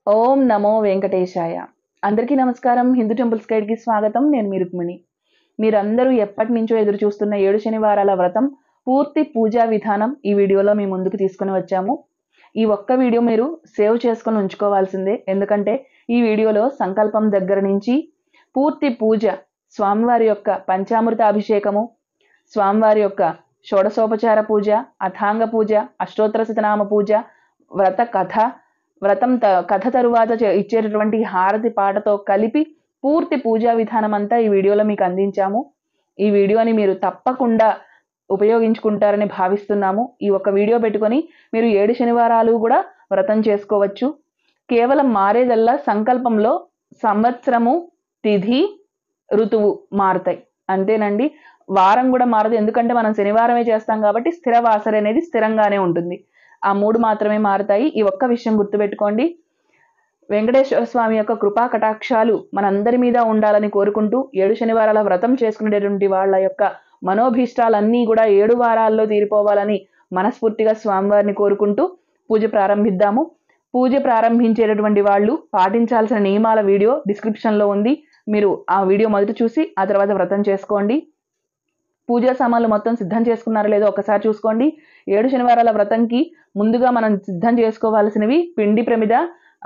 ఓం నమో వెంకటేశాయ. అందరికీ నమస్కారం. హిందూ టెంపుల్స్ గైడ్కి స్వాగతం. నేను మీ రుక్మిణి. మీరందరూ ఎప్పటి నుంచో ఎదురు చూస్తున్న 7 శనివారాల వ్రతం పూర్తి పూజా విధానం ఈ వీడియోలో మీ ముందుకు తీసుకుని వచ్చాము. ఈ ఒక్క వీడియో మీరు సేవ్ చేసుకొని ఉంచుకోవాల్సిందే. ఎందుకంటే ఈ వీడియోలో సంకల్పం దగ్గర నుంచి పూర్తి పూజ, స్వామివారి యొక్క పంచామృత అభిషేకము, స్వామివారి యొక్క షోడశోపచార పూజ, అథాంగ పూజ, అష్టోత్తర శతనామ పూజ, వ్రత కథ, వ్రతం కథ తరువాత ఇచ్చేటటువంటి హారతి పాటతో కలిపి పూర్తి పూజా విధానం అంతా ఈ వీడియోలో మీకు అందించాము. ఈ వీడియోని మీరు తప్పకుండా ఉపయోగించుకుంటారని భావిస్తున్నాము. ఈ ఒక్క వీడియో పెట్టుకొని మీరు 7 శనివారాలు కూడా వ్రతం చేసుకోవచ్చు. కేవలం మారేదల్లా సంకల్పంలో సంవత్సరము, తిథి, ఋతువు మారుతాయి అంతేనండి. వారం కూడా మారదు, ఎందుకంటే మనం శనివారమే చేస్తాం కాబట్టి స్థిర వాసర అనేది స్థిరంగానే ఉంటుంది. ఆ 3 మాత్రమే మారుతాయి. ఈ ఒక్క విషయం గుర్తుపెట్టుకోండి. వెంకటేశ్వర స్వామి యొక్క కృపా కటాక్షాలు మనందరి మీద ఉండాలని కోరుకుంటూ 7 శనివారాల వ్రతం చేసుకునేటువంటి వాళ్ళ యొక్క మనోభీష్టాలన్నీ కూడా 7 వారాల్లో తీరిపోవాలని మనస్ఫూర్తిగా స్వామివారిని కోరుకుంటూ పూజ ప్రారంభిద్దాము. పూజ ప్రారంభించేటటువంటి వాళ్ళు పాటించాల్సిన నియమాల వీడియో డిస్క్రిప్షన్లో ఉంది. మీరు ఆ వీడియో మొదట చూసి ఆ తర్వాత వ్రతం చేసుకోండి. పూజా సామాన్లు మొత్తం సిద్ధం చేసుకున్నారో లేదో ఒకసారి చూసుకోండి. 7 శనివారాల వ్రతంకి ముందుగా మనం సిద్ధం చేసుకోవాల్సినవి పిండి ప్రమిద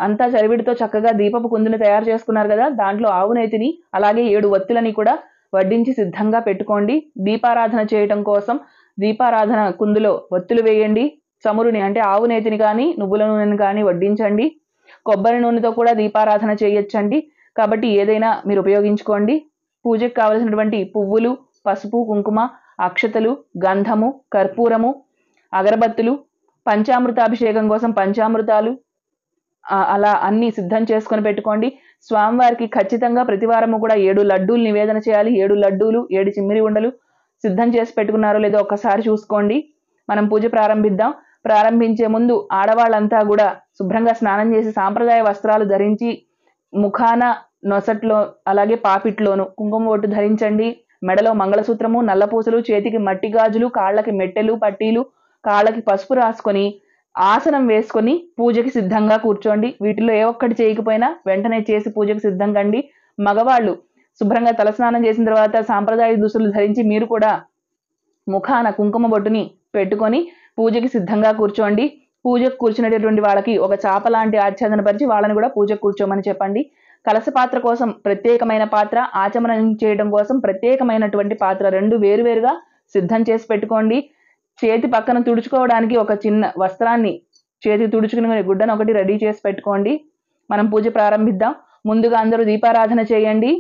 అంతా చరివిడితో చక్కగా దీపపు కుందుని తయారు చేసుకున్నారు కదా, దాంట్లో ఆవు నేతిని అలాగే 7 వత్తులని కూడా వడ్డించి సిద్ధంగా పెట్టుకోండి. దీపారాధన చేయటం కోసం దీపారాధన కుందులో వత్తులు వేయండి. చమురుని అంటే ఆవు నేతిని కానీ నువ్వుల నూనెని కానీ వడ్డించండి. కొబ్బరి నూనెతో కూడా దీపారాధన చేయొచ్చండి. కాబట్టి ఏదైనా మీరు ఉపయోగించుకోండి. పూజకు కావలసినటువంటి పువ్వులు, పసుపు, కుంకుమ, అక్షతలు, గంధము, కర్పూరము, అగరబత్తులు, పంచామృతాభిషేకం కోసం పంచామృతాలు, అలా అన్ని సిద్ధం చేసుకొని పెట్టుకోండి. స్వామివారికి ఖచ్చితంగా ప్రతివారము కూడా 7 లడ్డూలు నివేదన చేయాలి. 7 లడ్డూలు, 7 చిమ్మిరి ఉండలు సిద్ధం చేసి పెట్టుకున్నారో లేదో ఒక్కసారి చూసుకోండి. మనం పూజ ప్రారంభిద్దాం. ప్రారంభించే ముందు ఆడవాళ్ళంతా కూడా శుభ్రంగా స్నానం చేసి సాంప్రదాయ వస్త్రాలు ధరించి ముఖాన, నొసట్లో అలాగే పాపిట్లోను కుంకుమ బొట్టు ధరించండి. మెడలో మంగళసూత్రము, నల్లపూసలు, చేతికి మట్టి గాజులు, కాళ్ళకి మెట్టెలు, పట్టీలు, కాళ్ళకి పసుపు రాసుకొని ఆసనం వేసుకొని పూజకి సిద్ధంగా కూర్చోండి. వీటిలో ఏ ఒక్కటి చేయకపోయినా వెంటనే చేసి పూజకి సిద్ధం కండి. మగవాళ్ళు శుభ్రంగా తలస్నానం చేసిన తర్వాత సాంప్రదాయ దుస్తులు ధరించి మీరు కూడా ముఖాన కుంకుమ బొట్టుని పెట్టుకొని పూజకి సిద్ధంగా కూర్చోండి. పూజకు కూర్చునేటటువంటి వాళ్ళకి ఒక చాప లాంటి ఆచ్ఛాదన పరిచి వాళ్ళని కూడా పూజకు కూర్చోమని చెప్పండి. కలశ పాత్ర కోసం ప్రత్యేకమైన పాత్ర, ఆచమనం చేయడం కోసం ప్రత్యేకమైనటువంటి పాత్ర 2 వేరువేరుగా సిద్ధం చేసి పెట్టుకోండి. చేతి పక్కన తుడుచుకోవడానికి ఒక చిన్న వస్త్రాన్ని చేతి తుడుచుకునే గుడ్డను ఒకటి రెడీ చేసి పెట్టుకోండి. మనం పూజ ప్రారంభిద్దాం. ముందుగా అందరూ దీపారాధన చేయండి.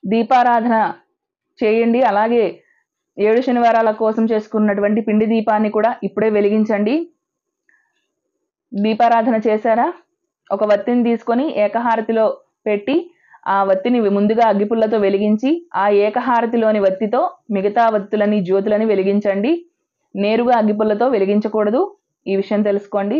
దీపారాధన చేయండి. అలాగే 7 శనివారాల కోసం చేసుకున్నటువంటి పిండి దీపాన్ని కూడా ఇప్పుడే వెలిగించండి. దీపారాధన చేశారా? ఒక వత్తిని తీసుకొని ఏకహారతిలో పెట్టి ఆ వత్తిని ముందుగా అగ్గిపుల్లతో వెలిగించి ఆ ఏకహారతిలోని వత్తితో మిగతా వత్తులని, జ్యోతులని వెలిగించండి. నేరుగా అగ్గిపుల్లతో వెలిగించకూడదు. ఈ విషయం తెలుసుకోండి.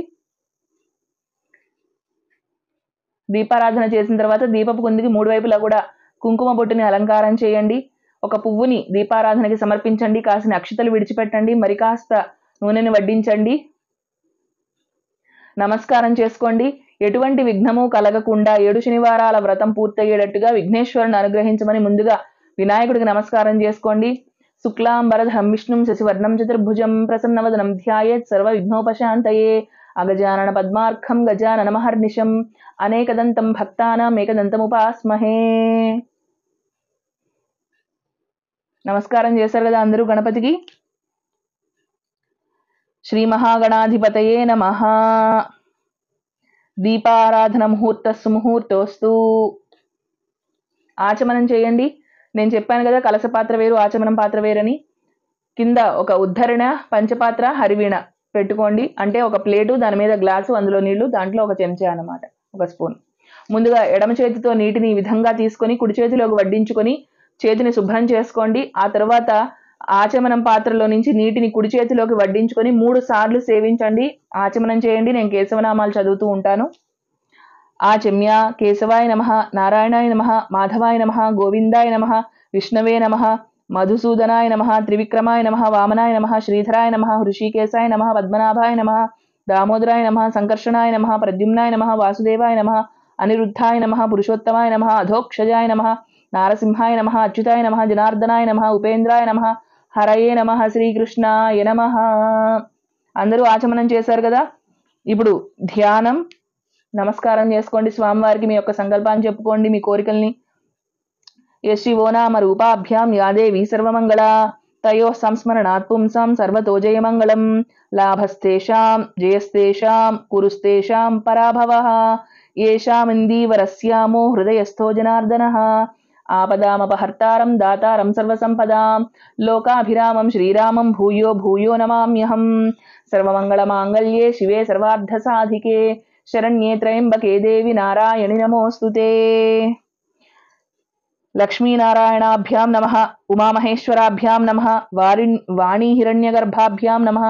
దీపారాధన చేసిన తర్వాత దీపపు కుందికి 3 వైపులా కూడా కుంకుమ బొట్టుని అలంకారం చేయండి. ఒక పువ్వుని దీపారాధనకి సమర్పించండి. కాసిన అక్షతలు విడిచిపెట్టండి. మరి కాస్త నూనెని వడ్డించండి. నమస్కారం చేసుకోండి. ఎటువంటి విఘ్నము కలగకుండా 7 శనివారాల వ్రతం పూర్తయ్యేటట్టుగా విఘ్నేశ్వరుని అనుగ్రహించమని ముందుగా వినాయకుడికి నమస్కారం చేసుకోండి. శుక్లాంబరధరం విష్ణుం శశివర్ణం చతుర్భుజం ప్రసన్నవదనం ధ్యాయేత్ సర్వ విఘ్నోపశాంతయే అగజానన పద్మార్కం గజాననమహర్నిశం అనేకదంతం భక్తానాం ఏకదంతముపాస్మహే. నమస్కారం చేశారు కదా అందరూ గణపతికి. శ్రీ మహాగణాధిపతయే నమః. దీపారాధన ముహూర్త సుముహూర్తోస్తు. ఆచమనం చేయండి. నేను చెప్పాను కదా కలశ పాత్ర వేరు, ఆచమనం పాత్ర వేరని. కింద ఒక ఉద్ధరణ, పంచపాత్ర, హరివీణ పెట్టుకోండి. అంటే ఒక ప్లేటు, దాని మీద గ్లాసు, అందులో నీళ్లు, దాంట్లో ఒక చెంచా అన్నమాట, ఒక స్పూన్. ముందుగా ఎడమ చేతితో నీటిని ఈ విధంగా తీసుకొని కుడి చేతిలోకి వడ్డించుకొని చేతిని శుభ్రం చేసుకోండి. ఆ తర్వాత ఆచమనం పాత్రలో నుంచి నీటిని కుడి చేతిలోకి వడ్డించుకొని 3 సార్లు సేవించండి. ఆచమనం చేయండి. నేను కేశవనామాలు చదువుతూ ఉంటాను. ఆచమ్య కేశవాయ నమః, నారాయణాయ నమః, మాధవాయ నమః, గోవిందాయ నమః, విష్ణవే నమః, మధుసూదనాయ నమః, త్రివిక్రమాయ నమః, వామనాయ నమః, శ్రీధరాయ నమః, హృషికేశాయ నమః, పద్మనాభాయ నమః, దామోదరాయ నమః, సంకర్షణాయ నమః, ప్రద్యుమ్నాయ నమః, వాసుదేవాయ నమః, అనిరుద్ధాయ నమః, పురుషోత్తమాయ నమః, అధోక్షజాయ నమః, నారసింహాయ నమః, అచ్యుతాయ నమః, జనార్దనాయ నమః, ఉపేంద్రాయ నమః, హరయే నమః, శ్రీకృష్ణాయ నమః. అందరూ ఆచమనం చేశారు కదా. ఇప్పుడు ధ్యానం, నమస్కారం చేసుకోండి స్వామివారికి. మీ యొక్క సంకల్పాన్ని చెప్పుకోండి, మీ కోరికల్ని. యశివో నామ రూపాభ్యాం యా దేవీ సర్వమంగళా తయో సంస్మరణాత్ పుంసాం సర్వతో జయమంగళం. లాభస్తేషాం జయస్తేషాం కురుస్తేషాం పరాభవః. ఏషామిందీవరస్యామో హృదయస్థో జనార్దనః. ఆపదామపహర్తారం దాతారం సర్వసంపదాం లోకాభిరామం శ్రీరామం భూయో భూయో నమామ్యహం. సర్వమంగళమాంగళ్యే శివే సర్వార్థసాధికే శరణ్యే త్రయంబకే దేవి నారాయణి నమోస్తుతే. లక్ష్మీనారాయణాభ్యాం నమః, ఉమామహేశ్వరాభ్యాం నమః, వాణీహిరణ్యగర్భాభ్యాం నమః,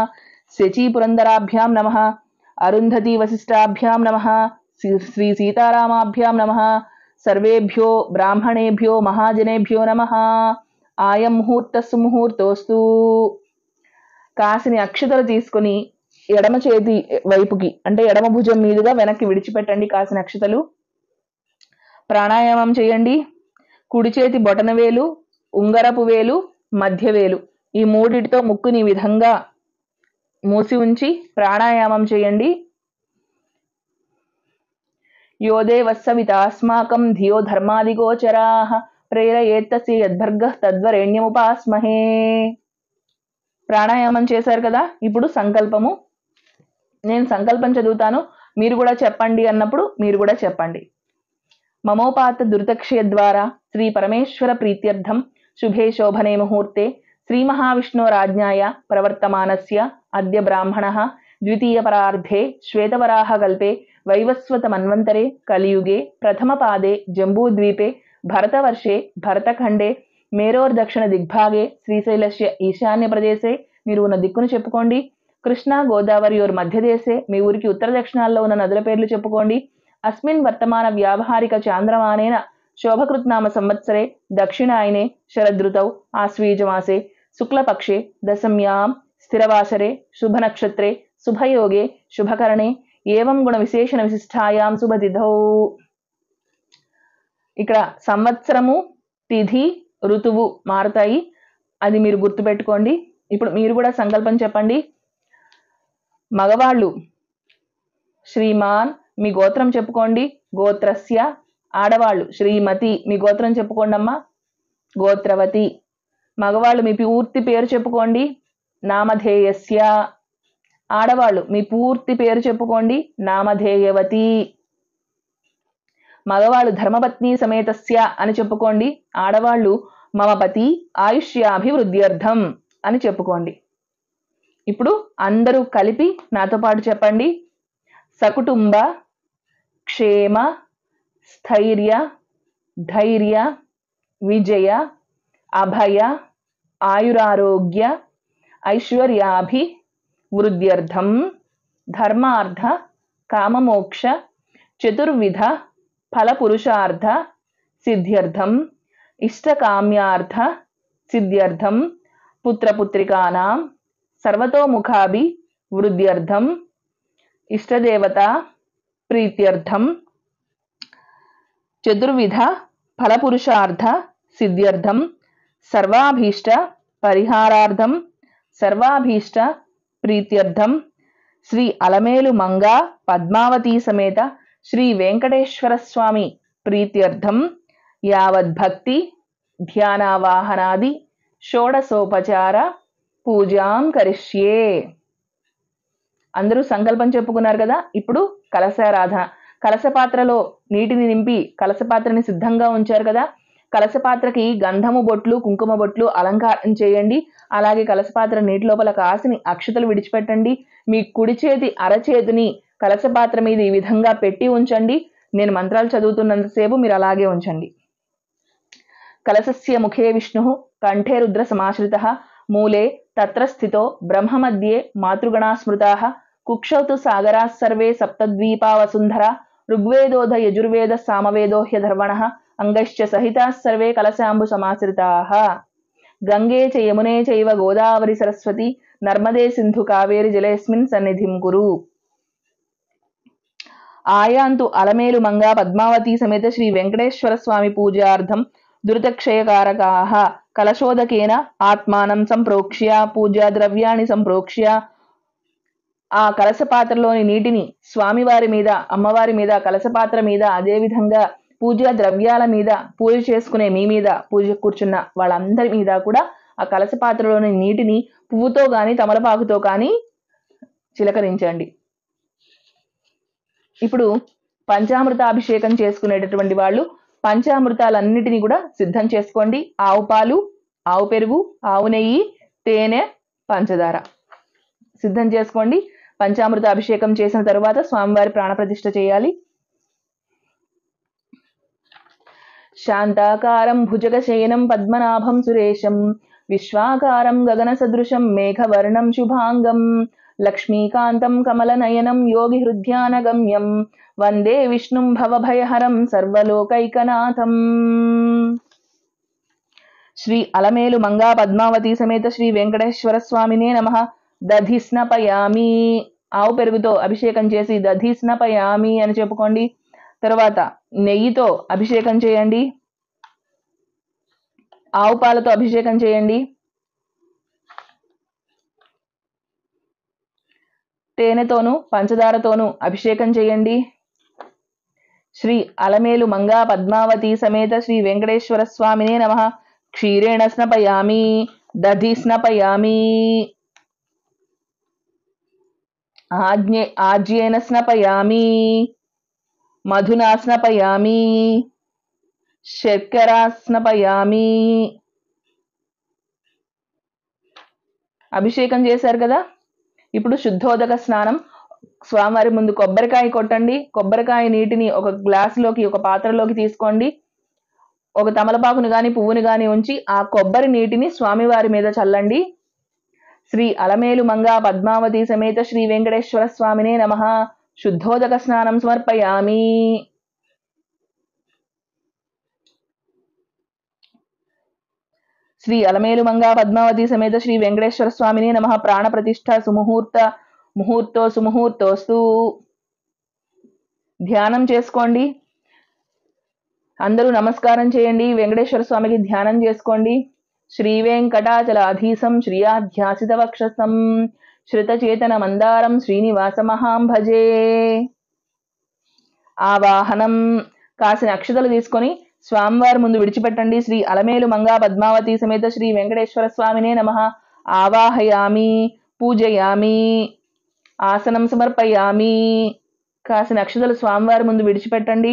శచీపురందరాభ్యాం నమః, అరుంధతీ వశిష్టాభ్యాం నమః, శ్రీ సీతారామాభ్యాం నమః. సర్వేభ్యో బ్రాహ్మణేభ్యో మహాజనేభ్యో నమః. ఆయం ముహూర్త సుముహూర్తోస్తు. కాసిని అక్షతలు తీసుకుని ఎడమ చేతి వైపుకి అంటే ఎడమ భుజం మీదుగా వెనక్కి విడిచిపెట్టండి కాసిన అక్షతలు. ప్రాణాయామం చేయండి. కుడి చేతి బొటనవేలు, ఉంగరపు వేలు, మధ్యవేలు ఈ మూడిటితో ముక్కుని ఈ విధంగా మూసి ఉంచి ప్రాణాయామం చేయండి. యోదేవస్సవితాస్మాకం ధియో ధర్మాదిగోచరాః ప్రేరయేత్తస్య యద్భర్గః తద్వరేణ్యముపాస్మహే. ప్రాణాయామం చేశారు కదా. ఇప్పుడు సంకల్పము. నేను సంకల్పం చదువుతాను, మీరు కూడా చెప్పండి అన్నప్పుడు మీరు కూడా చెప్పండి. మమోపాత దురితక్షయ ద్వారా శ్రీ పరమేశ్వర ప్రీత్యర్థం శుభే శోభనే ముహూర్తే శ్రీ మహావిష్ణోరాజ్ఞాయ ప్రవర్తమానస్య అద్య బ్రాహ్మణః ద్వితీయ పరార్ధే శ్వేతవరాహ కల్పే వైవస్వత మన్వంతరే కలియుగే ప్రథమ పాదే జంబూద్వీపే భరతవర్షే భరతఖండే మేరోర్దక్షిణ దిగ్భాగే శ్రీశైలస్య ఈశాన్య ప్రదేశే. మీరు ఉన్న దిక్కును చెప్పుకోండి. కృష్ణా గోదావరియోర్ మధ్యదేశే మీ ఊరికి ఉత్తర దక్షిణాల్లో ఉన్న నదుల పేర్లు చెప్పుకోండి. అస్మిన్ వర్తమాన వ్యావహారిక చాంద్రమానేన శోభకృత్నామ సంవత్సరే దక్షిణాయనే శరదృతౌ ఆశ్వీజమాసే శుక్లపక్షే దశమ్యాం స్థిరవాసరే శుభనక్షత్రే శుభయోగే శుభకరణే ఏవం గుణ విశేషణ విశిష్టాయాం శుభతిథౌ. ఇక్కడ సంవత్సరము, తిథి, ఋతువు మారుతాయి, అది మీరు గుర్తుపెట్టుకోండి. ఇప్పుడు మీరు కూడా సంకల్పం చెప్పండి. మగవాళ్ళు శ్రీమాన్ మీ గోత్రం చెప్పుకోండి. గోత్రస్య. ఆడవాళ్ళు శ్రీమతి మీ గోత్రం చెప్పుకోండి అమ్మా. గోత్రవతి. మగవాళ్ళు మీ పూర్తి పేరు చెప్పుకోండి. నామధేయస్య. ఆడవాళ్ళు మీ పూర్తి పేరు చెప్పుకోండి. నామధేయవతి. మగవాళ్ళు ధర్మపత్ని సమేతస్య అని చెప్పుకోండి. ఆడవాళ్ళు మమ పతి ఆయుష్యాభివృద్ధ్యర్థం అని చెప్పుకోండి. ఇప్పుడు అందరూ కలిపి నాతో పాటు చెప్పండి. సకుటుంబ క్షేమ స్థైర్య ధైర్య విజయ అభయ ఆయురారోగ్య ఐశ్వర్యాభి వృద్ధ్యర్థం ధర్మార్థ కామమోక్ష చతుర్విధ ఫలపురుషార్థ సిద్ధ్యర్థం ఇష్టకామ్యార్థ సిద్ధ్యర్థం పుత్రపుత్రికానాం సర్వతోముఖాభి వృద్ధ్యర్థం ఇష్టదేవత ప్రీత్యర్థం చతుర్విధ ఫలపురుషార్థ సిద్ధ్యర్థం సర్వాభీష్ట పరిహారార్థం సర్వాభీష్ట ప్రీత్యర్థం శ్రీ అలమేలు మంగా పద్మావతీ సమేత శ్రీ వెంకటేశ్వర స్వామి ప్రీత్యర్థం యావద్భక్తి ధ్యానావాహనాది షోడశోపచార పూజాం కరిష్యే. అందరూ సంకల్పం చెప్పుకున్నారు కదా. ఇప్పుడు కలశారాధన. కలశపాత్రలో నీటిని నింపి కలశపాత్రని సిద్ధంగా ఉంచారు కదా. కలశపాత్రకి గంధము బొట్లు, కుంకుమ బొట్లు అలంకారం చేయండి. అలాగే కలశపాత్ర నీటి లోపల కాసిని అక్షతలు విడిచిపెట్టండి. మీ కుడి చేతి అరచేతిని కలశపాత్ర మీద ఈ విధంగా పెట్టి ఉంచండి. నేను మంత్రాలు చదువుతున్నంతసేపు మీరు అలాగే ఉంచండి. కలశస్య ముఖే విష్ణు కంఠే రుద్ర సమాశ్రిత మూలే తత్ర స్థితో బ్రహ్మ మధ్యే మాతృగణా స్మృతా కుక్షౌ తు సాగరా సర్వే సప్తద్వీపా వసుంధరా ఋగ్వేదోధ యజుర్వేద సామవేదో హ్యధర్వణ అంగశ్చ సహితా సర్వే కలశాంబు సమాశ్రితాః. గంగే చ యమునే చైవ గోదావరి సరస్వతి నర్మదే సింధు కావేరి జలేస్మిన్ సన్నిధిం కురు. ఆయాంతు అలమేలు మంగా పద్మావతి సమేత శ్రీ వెంకటేశ్వర స్వామి పూజార్థం దురితక్షయకారకాః కలశోదకేన ఆత్మానం సంప్రోక్ష్య పూజా ద్రవ్యాన్ని సంప్రోక్ష్య. ఆ కలశ పాత్రలోని నీటిని స్వామివారి మీద, అమ్మవారి మీద, కలశ పాత్ర మీద, అదేవిధంగా పూజా ద్రవ్యాల మీద, పూజ చేసుకునే మీ మీద, పూజ కూర్చున్న వాళ్ళందరి మీద కూడా ఆ కలశ పాత్రలోని నీటిని పువ్వుతో కానీ తమలపాకుతో కానీ చిలకరించండి. ఇప్పుడు పంచామృత అభిషేకం చేసుకునేటటువంటి వాళ్ళు పంచామృతాలన్నిటినీ కూడా సిద్ధం చేసుకోండి. ఆవు పాలు, ఆవు పెరుగు, ఆవు నెయ్యి, తేనె, పంచదార సిద్ధం చేసుకోండి. పంచామృత అభిషేకం చేసిన తరువాత స్వామివారి ప్రాణప్రతిష్ఠ చేయాలి. శాంతాకారం భుజగశయనం పద్మనాభం సురేశం విశ్వాకారం గగన సదృశం మేఘవర్ణం శుభాంగం లక్ష్మీకాంతం కమలనయనం యోగి హృద్యానగమ్యం వందే విష్ణుం భవభయహరం సర్వలోకైకనాథం. శ్రీ అలమేలు మంగా పద్మావతి సమేత శ్రీ వెంకటేశ్వర స్వామినే నమః. దధి స్నపయామి, ఆవు పెరుగుతో అభిషేకం చేసి దధి స్నపయామి అని చెప్పుకోండి. తర్వాత నెయ్యితో అభిషేకం చేయండి, ఆవు పాలతో అభిషేకం చేయండి, తేనెతోనూ పంచదారతోనూ అభిషేకం చేయండి. శ్రీ అలమేలు మంగా పద్మావతి సమేత శ్రీ వెంకటేశ్వర స్వామినే నమః. క్షీరేణ స్నపయామి, దధి స్నపయామి, ఆజ్యేన స్నపయామి, మధునా స్నపయామి, శర్కరా స్నపయామి. అభిషేకం చేశారు కదా, ఇప్పుడు శుద్ధోదక స్నానం. స్వామివారి ముందు కొబ్బరికాయ కొట్టండి. కొబ్బరికాయ నీటిని ఒక గ్లాసులోకి, ఒక పాత్రలోకి తీసుకోండి. ఒక తమలపాకును కానీ పువ్వుని కానీ ఉంచి ఆ కొబ్బరి నీటిని స్వామివారి మీద చల్లండి. శ్రీ అలమేలు మంగా పద్మావతి సమేత శ్రీ వెంకటేశ్వర స్వామినే నమః. శుద్ధోదక స్నానం సమర్పయామి. శ్రీ అలమేలు మంగా పద్మావతి సమేత శ్రీ వెంకటేశ్వర స్వామినే నమః. ప్రాణ ప్రతిష్ఠ ముహూర్తో సుముహూర్తోస్తు. ధ్యానం చేసుకోండి. అందరూ నమస్కారం చేయండి. వెంకటేశ్వర స్వామికి ధ్యానం చేసుకోండి. శ్రీ వెంకటాచలాధీశం శ్రీయాధ్యాసిత వక్షసం శ్రుతచేతన మందారం శ్రీనివాసమహాం భజే. ఆవాహనం. కాసిన అక్షతలు తీసుకొని స్వామివారి ముందు విడిచిపెట్టండి. శ్రీ అలమేలు మంగా పద్మావతి సమేత శ్రీ వెంకటేశ్వర స్వామినే నమః. ఆవాహయామి, పూజయామి, ఆసనం సమర్పయామి. కాసిన అక్షతలు స్వామివారి ముందు విడిచిపెట్టండి.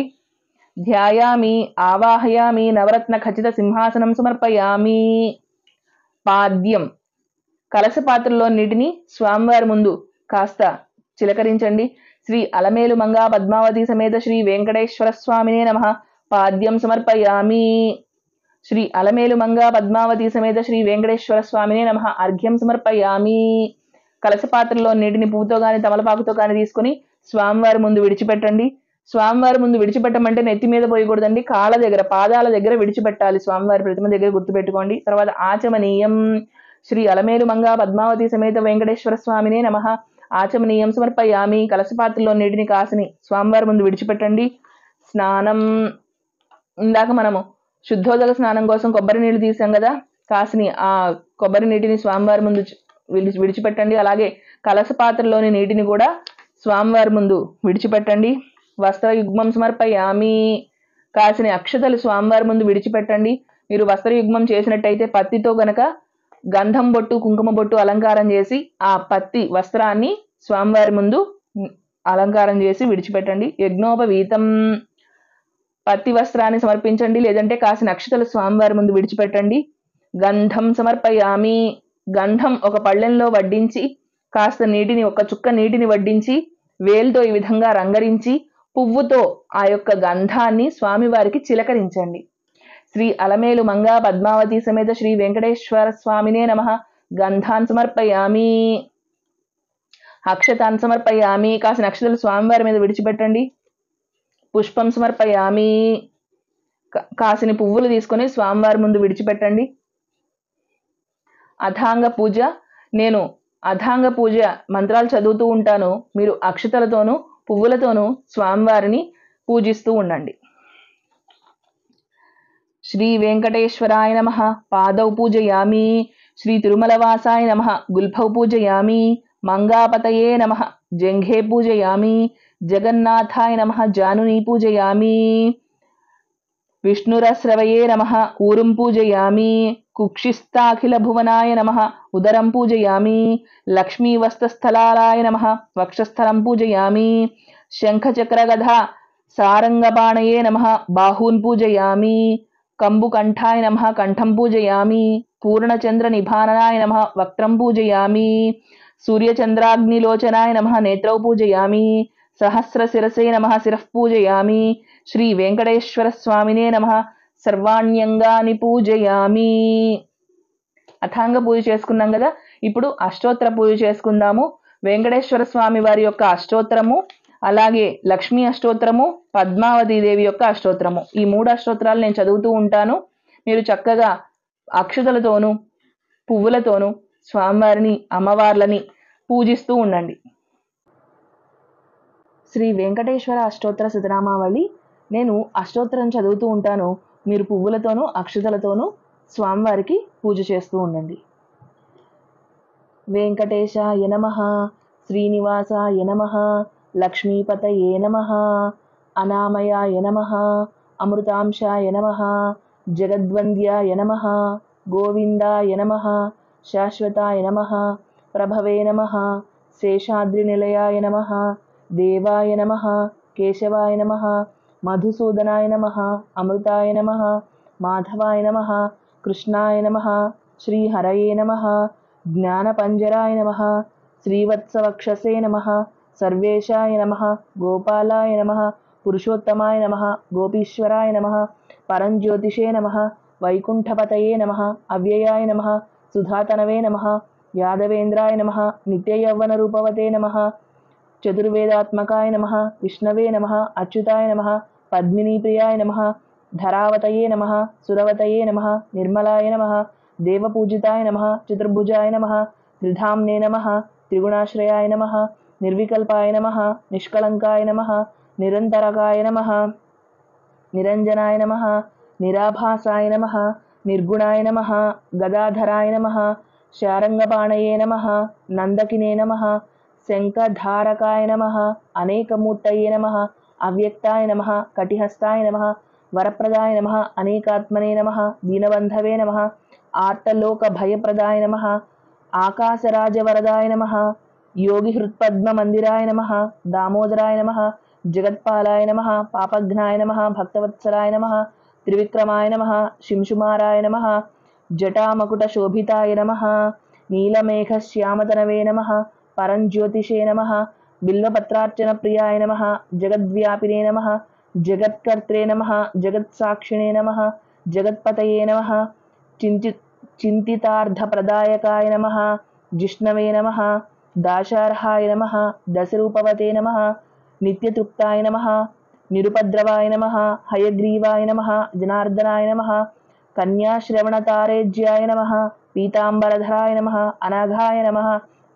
ధ్యాయామి, ఆవాహయామి, నవరత్న ఖచ్చిత సింహాసనం సమర్పయామి. పాద్యం. కలశ పాత్రలో నీటిని స్వామివారి ముందు కాస్త చిలకరించండి. శ్రీ అలమేలు మంగా పద్మావతి సమేత శ్రీ వెంకటేశ్వర స్వామినే నమః. పాద్యం సమర్పయామి. శ్రీ అలమేలు మంగా పద్మావతి సమేత శ్రీ వెంకటేశ్వర స్వామినే నమః. అర్ఘ్యం సమర్పయామి. కలశ పాత్రలో నీటిని పువ్వుతో కానీ తమలపాకుతో కానీ తీసుకొని స్వామివారి ముందు విడిచిపెట్టండి. స్వామివారి ముందు విడిచిపెట్టమంటే నెత్తి మీద పోయకూడదండి, కాళ్ళ దగ్గర, పాదాల దగ్గర విడిచిపెట్టాలి. స్వామివారి ప్రతిమ దగ్గర గుర్తుపెట్టుకోండి. తర్వాత ఆచమనీయం. శ్రీ అలమేలు మంగా పద్మావతి సమేత వెంకటేశ్వర స్వామినే నమః. ఆచమనీయం సమర్పయామి. కలశపాత్రలో నీటిని కాసిని స్వామివారి ముందు విడిచిపెట్టండి. స్నానం. ఇందాక మనము శుద్ధోదక స్నానం కోసం కొబ్బరి నీళ్లు తీసాం కదా, కాసిని ఆ కొబ్బరి నీటిని స్వామివారి ముందు విడిచిపెట్టండి. అలాగే కలశ పాత్రలోని నీటిని కూడా స్వామివారి ముందు విడిచిపెట్టండి. వస్త్రయుగ్మం సమర్పయామి. కాసిన అక్షతలు స్వామివారి ముందు విడిచిపెట్టండి. మీరు వస్త్రయుగ్మం చేసినట్టయితే పత్తితో గనక గంధం బొట్టు, కుంకుమ బొట్టు అలంకారం చేసి ఆ పత్తి వస్త్రాన్ని స్వామివారి ముందు అలంకారం చేసి విడిచిపెట్టండి. యజ్ఞోపవీతం. పత్తి వస్త్రాన్ని సమర్పించండి, లేదంటే కాసిన అక్షతలు స్వామివారి ముందు విడిచిపెట్టండి. గంధం సమర్పయామి. గంధం ఒక పళ్ళెంలో వడ్డించి కాస్త నీటిని, ఒక చుక్క నీటిని వడ్డించి వేలుతో ఈ విధంగా రంగరించి పువ్వుతో ఆ యొక్క గంధాన్ని స్వామివారికి చిలకరించండి. శ్రీ అలమేలు మంగా పద్మావతి సమేత శ్రీ వెంకటేశ్వర స్వామినే నమః. గంధాన్ సమర్పయామి. అక్షతాన్ సమర్పయామి. కాసిన అక్షతలు స్వామివారి మీద విడిచిపెట్టండి. పుష్పం సమర్పయామి. కాసిన పువ్వులు తీసుకొని స్వామివారి ముందు విడిచిపెట్టండి. అథాంగ పూజ. నేను అథాంగ పూజ మంత్రాలు చదువుతూ ఉంటాను. మీరు అక్షతలతోనూ పువ్వులతోనూ స్వామివారిని పూజిస్తూ ఉండండి. శ్రీ వెంకటేశ్వరాయ నమః పాదౌ పూజయామి. శ్రీ తిరుమలవాసాయ నమః గుల్ఫౌ పూజయామి. మంగాపతయే నమః జంఘే పూజయామి. జగన్నాథాయ నమః జానుని పూజయామి. విష్ణురస్రవయే నమః ఊరుం పూజయామి. కుక్షిస్థాఖిల భువనాయ నమః ఉదరం పూజయామి. లక్ష్మీవస్తస్థలాయ నమః వక్షస్థలం పూజయామి. శంఖచక్రగధా సారంగపాణయే నమః బాహూన్ పూజయామి. కంబుకంఠాయ నమః కంఠం పూజయామి. పూర్ణచంద్ర నిభాననాయ నమః వక్త్రం పూజయామి. సూర్యచంద్రాగ్నిలోచనాయ నమః నేత్రౌ పూజయామి. సహస్రశిరసే నమః శిరః పూజయామి. శ్రీ వెంకటేశ్వర స్వామినే నమః సర్వాణ్యంగాని పూజయామి. అథాంగ పూజ చేసుకున్నాం కదా, ఇప్పుడు అష్టోత్తర పూజ చేసుకుందాము. వెంకటేశ్వర స్వామి వారి యొక్క అష్టోత్తరము, అలాగే లక్ష్మీ అష్టోత్తరము, పద్మావతీదేవి యొక్క అష్టోత్తరము, ఈ 3 అష్టోత్తరాలు నేను చదువుతూ ఉంటాను. మీరు చక్కగా అక్షతలతోనూ పువ్వులతోనూ స్వామివారిని అమ్మవార్లని పూజిస్తూ ఉండండి. శ్రీ వెంకటేశ్వర అష్టోత్తర శతనామావళి. నేను అష్టోత్తరం చదువుతూ ఉంటాను. మీరు పువ్వులతోనూ అక్షతలతోనూ స్వామివారికి పూజ చేస్తూ ఉండండి. వెంకటేశాయ నమః, శ్రీనివాసాయ నమః, లక్ష్మీపతయే నమః, అనామయాయ నమః, అమృతాంశాయ నమః, జగద్వంద్యాయ నమః, గోవిందాయ నమః, శాశ్వతాయ నమః, ప్రభవే నమః, శేషాద్రినిలయాయ నమః, దేవాయ నమః, కేశవాయ నమః, మధుసూదనాయ నమః, అమృతాయ నమః, మాధవాయ నమః, కృష్ణాయ నమః, శ్రీహరయే నమః, జ్ఞానపంజరాయ నమః, శ్రీవత్సవక్షసే నమః, సర్వేశాయ నమః, గోపాలాయ నమః, పురుషోత్తమాయ నమః, గోపీశ్వరాయ నమః, పరంజ్యోతిషే నమః, వైకుంఠపతయే నమః, అవ్యయాయ నమః, సుధాతనవే నమః, యాదవేంద్రాయ నమః, నిత్యయౌవనరూపవతే నమః, చతుర్వేదాత్మకాయ నమః, విష్ణవే నమః, అచ్యుతాయ నమః, పద్మినీప్రియాయ నమః, ధరావతయే నమః, సురవతయే నమః, నిర్మలాయ నమః, దేవపూజితాయ నమః, చతుర్భుజాయ నమః, త్రిధామ్నే నమః, త్రిగుణాశ్రయాయ నమః, నిర్వికల్పాయ నమః, నిష్కళంకాయ నమః, నిరంతరకాయ నమః, నిరంజనాయ నమః, నిరాభాసాయ నమః, నిర్గుణాయ నమః, గదాధరాయ నమః, శారంగపాణయే నమః, నందకినే నమః, శంఖధారకాయ నమః, అనేకమూర్తయే నమః, అవ్యక్తాయ నమః, కటిహస్తాయ నమః, వరప్రదాయ నమః, అనేకాత్మనే నమః, దీనబంధవే నమః, ఆర్తలోకభయప్రదాయ నమః, ఆకాశరాజవరదాయ నమః, యోగిహృత్పద్మమందిరాయ నమః, దామోదరాయ నమః, జగత్పాలాయ నమః, పాపఘ్నాయ నమః, భక్తవత్సలాయ నమః, త్రివిక్రమాయ నమః, శింశుమారాయ నమః, జటామకుటశోభితాయ నమః, నీలమేఘశ్యామతనవే నమః, పరంజ్యోతిషే నమః, బిల్వపత్రార్చన ప్రియాయ నమః, జగద్వ్యాపినే నమః, జగత్కర్త్రే నమః, జగత్సాక్షిణే నమః, జగత్పతయే నమః, చింతితార్థప్రదాయకాయ నమః, జిష్ణవే నమః, దాశార్హాయ నమః, దశరూపవతే నమః, నిత్యతృప్తాయ నమః, నిరుపద్రవాయ నమః, హయగ్రీవాయ నమః, జనార్దనాయ నమః, కన్యాశ్రవణతారేజ్యాయ నమః, పీతాంబరధరాయ నమః, అనఘాయ నమః,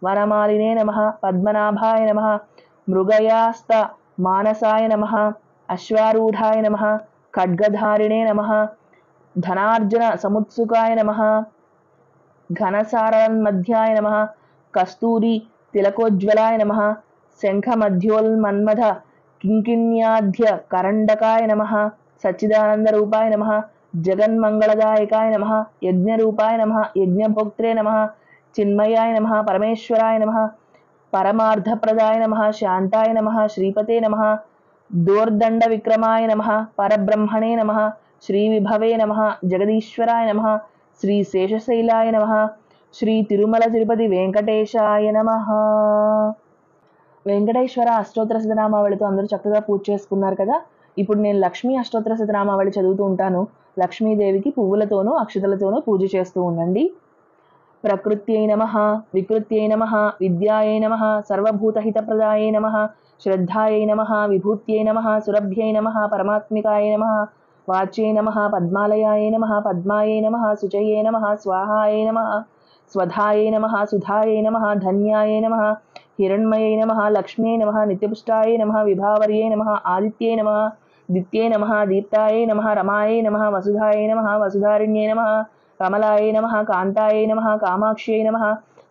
వనమాలినే నమః, పద్మనాభాయ నమః, మృగయాస్త మానసాయ నమః, అశ్వారూఢాయ నమః, ఖడ్గధారిణే నమః, ధనార్జన సముత్సుకాయ నమః, ఘనసారన్మధ్యాయ నమః, కస్తూరి తిలకోజ్వలాయ నమః, శంఖమధ్యోన్మన్మథ కింకిణ్యాధ్య కరండకాయ నమః, సచ్చిదానందరూపాయ నమః, జగన్మంగళదాయకాయ నమః, యజ్ఞరూపాయ నమః, యజ్ఞభోక్త్రే నమః, చిన్మయాయ నమః, పరమేశ్వరాయ నమః, పరమార్థప్రదాయ నమః, శాంతాయ నమః, శ్రీపతే నమః, దోర్దండ విక్రమాయ నమః, పరబ్రహ్మణే నమః, శ్రీవిభవే నమః, జగదీశ్వరాయ నమః, శ్రీ శేషశైలాయ నమః, శ్రీ తిరుమల తిరుపతి వెంకటేశాయ నమః. వెంకటేశ్వర అష్టోత్తర శతనామావళితో అందరూ చక్కగా పూజ చేసుకున్నారు కదా. ఇప్పుడు నేను లక్ష్మీ అష్టోత్తర శతనామావళి చదువుతూ ఉంటాను. లక్ష్మీదేవికి పువ్వులతోనూ అక్షతలతోనూ పూజ చేస్తూ ఉండండి. ప్రకృత్యై నమః, వికృత్యై నమః, విద్యాయై నమః, సర్వభూతహితప్రదాయై నమః, శ్రద్ధాయై నమః, విభూత్యై నమః, సురభ్యై నమః, పరమాత్మికాయై నమః, వాచ్యై నమః, పద్మాలయాయై నమః, పద్మాయై నమః, శుచయే నమః, స్వాహాయై నమః, स्वधायै नमः सुधायै नमः धन्यायै नमः हिरण्मयै नमः लक्ष्म्यै नमः नित्यपुष्टायै नमः विभावर्यै नमः आदित्यै नमः दित्यै नमः दीप्तायै नमः रमायै नमः वसुधायै नमः वसुधारिण्यै नमः कमलायै नमः कान्तायै नमः कामाक्ष्यै नमः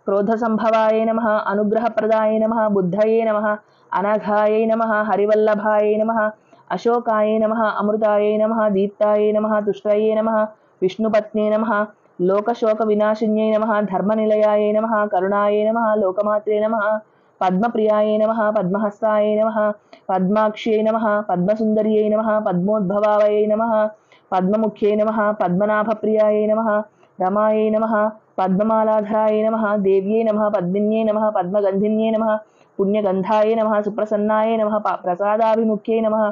क्रोधसंभवायै नमः अनुग्रहप्रदायै नमः बुद्धये नमः अनघायै नमः हरिवल्लभायै नमः अशोकायै नमः अमृतायै नमः दीप्तायै नमः तुष्टये नमः विष्णुपत्न्यै नमः लोकशोकविनाशिन्यै नमः धर्मनिलयायै नमः करुणायै नमः लोकमात्रे नमः पद्मप्रियायै नमः पद्महस्तायै नमः पद्माक्ष्यै नमः पद्मसुन्दर्यै नमः पद्मोद्भवायै नमः पद्ममुख्यै नमः पद्मनाभप्रियायै नमः रमायै नमः पद्ममालाधरायै नमः देव्यै नमः पद्मिन्यै नमः पद्मगन्धिन्यै नमः पुण्यगन्धायै नमः सुप्रसन्नायै नमः प्रसादाभिमुख्यै नमः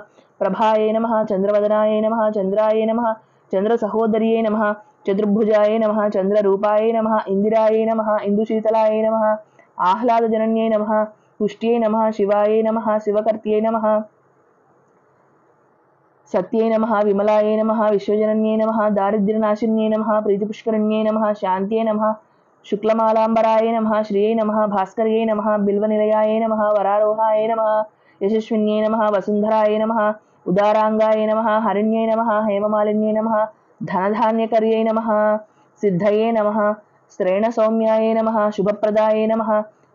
प्रभायै नमः चन्द्रवदनायै नमः चन्द्रायै नमः चन्द्रसहोदर्यै नमः चतुर्भुजायै नमः चन्द्ररूपायै नमः इन्दिरायै नमः इन्दुशीतलायै नमः आह्लादजनन्यै नमः पुष्ट्यै नमः शिवायै नमः शिवकर्त्यै नमः सत्यै नमः विमलायै नमः विश्वजनन्यै नमः दारिद्र्यनाशिन्यै नमः प्रीतिपुष्करिण्यै नमः शान्त्यै नमः शुक्लमालाम्बरायै नमः श्रियै नमः भास्कर्यै नमः बिल्वनिलयायै नमः वरारोहायै नमः यशस्विन्यै नमः वसुन्धरायै नमः उदाराङ्गायै नमः हरिण्यै नमः हेममालिन्यै नमः धनधान्यकर्यै नमः सिद्धये नमः श्रेणसौम्यायै नमः शुभप्रदायै नमः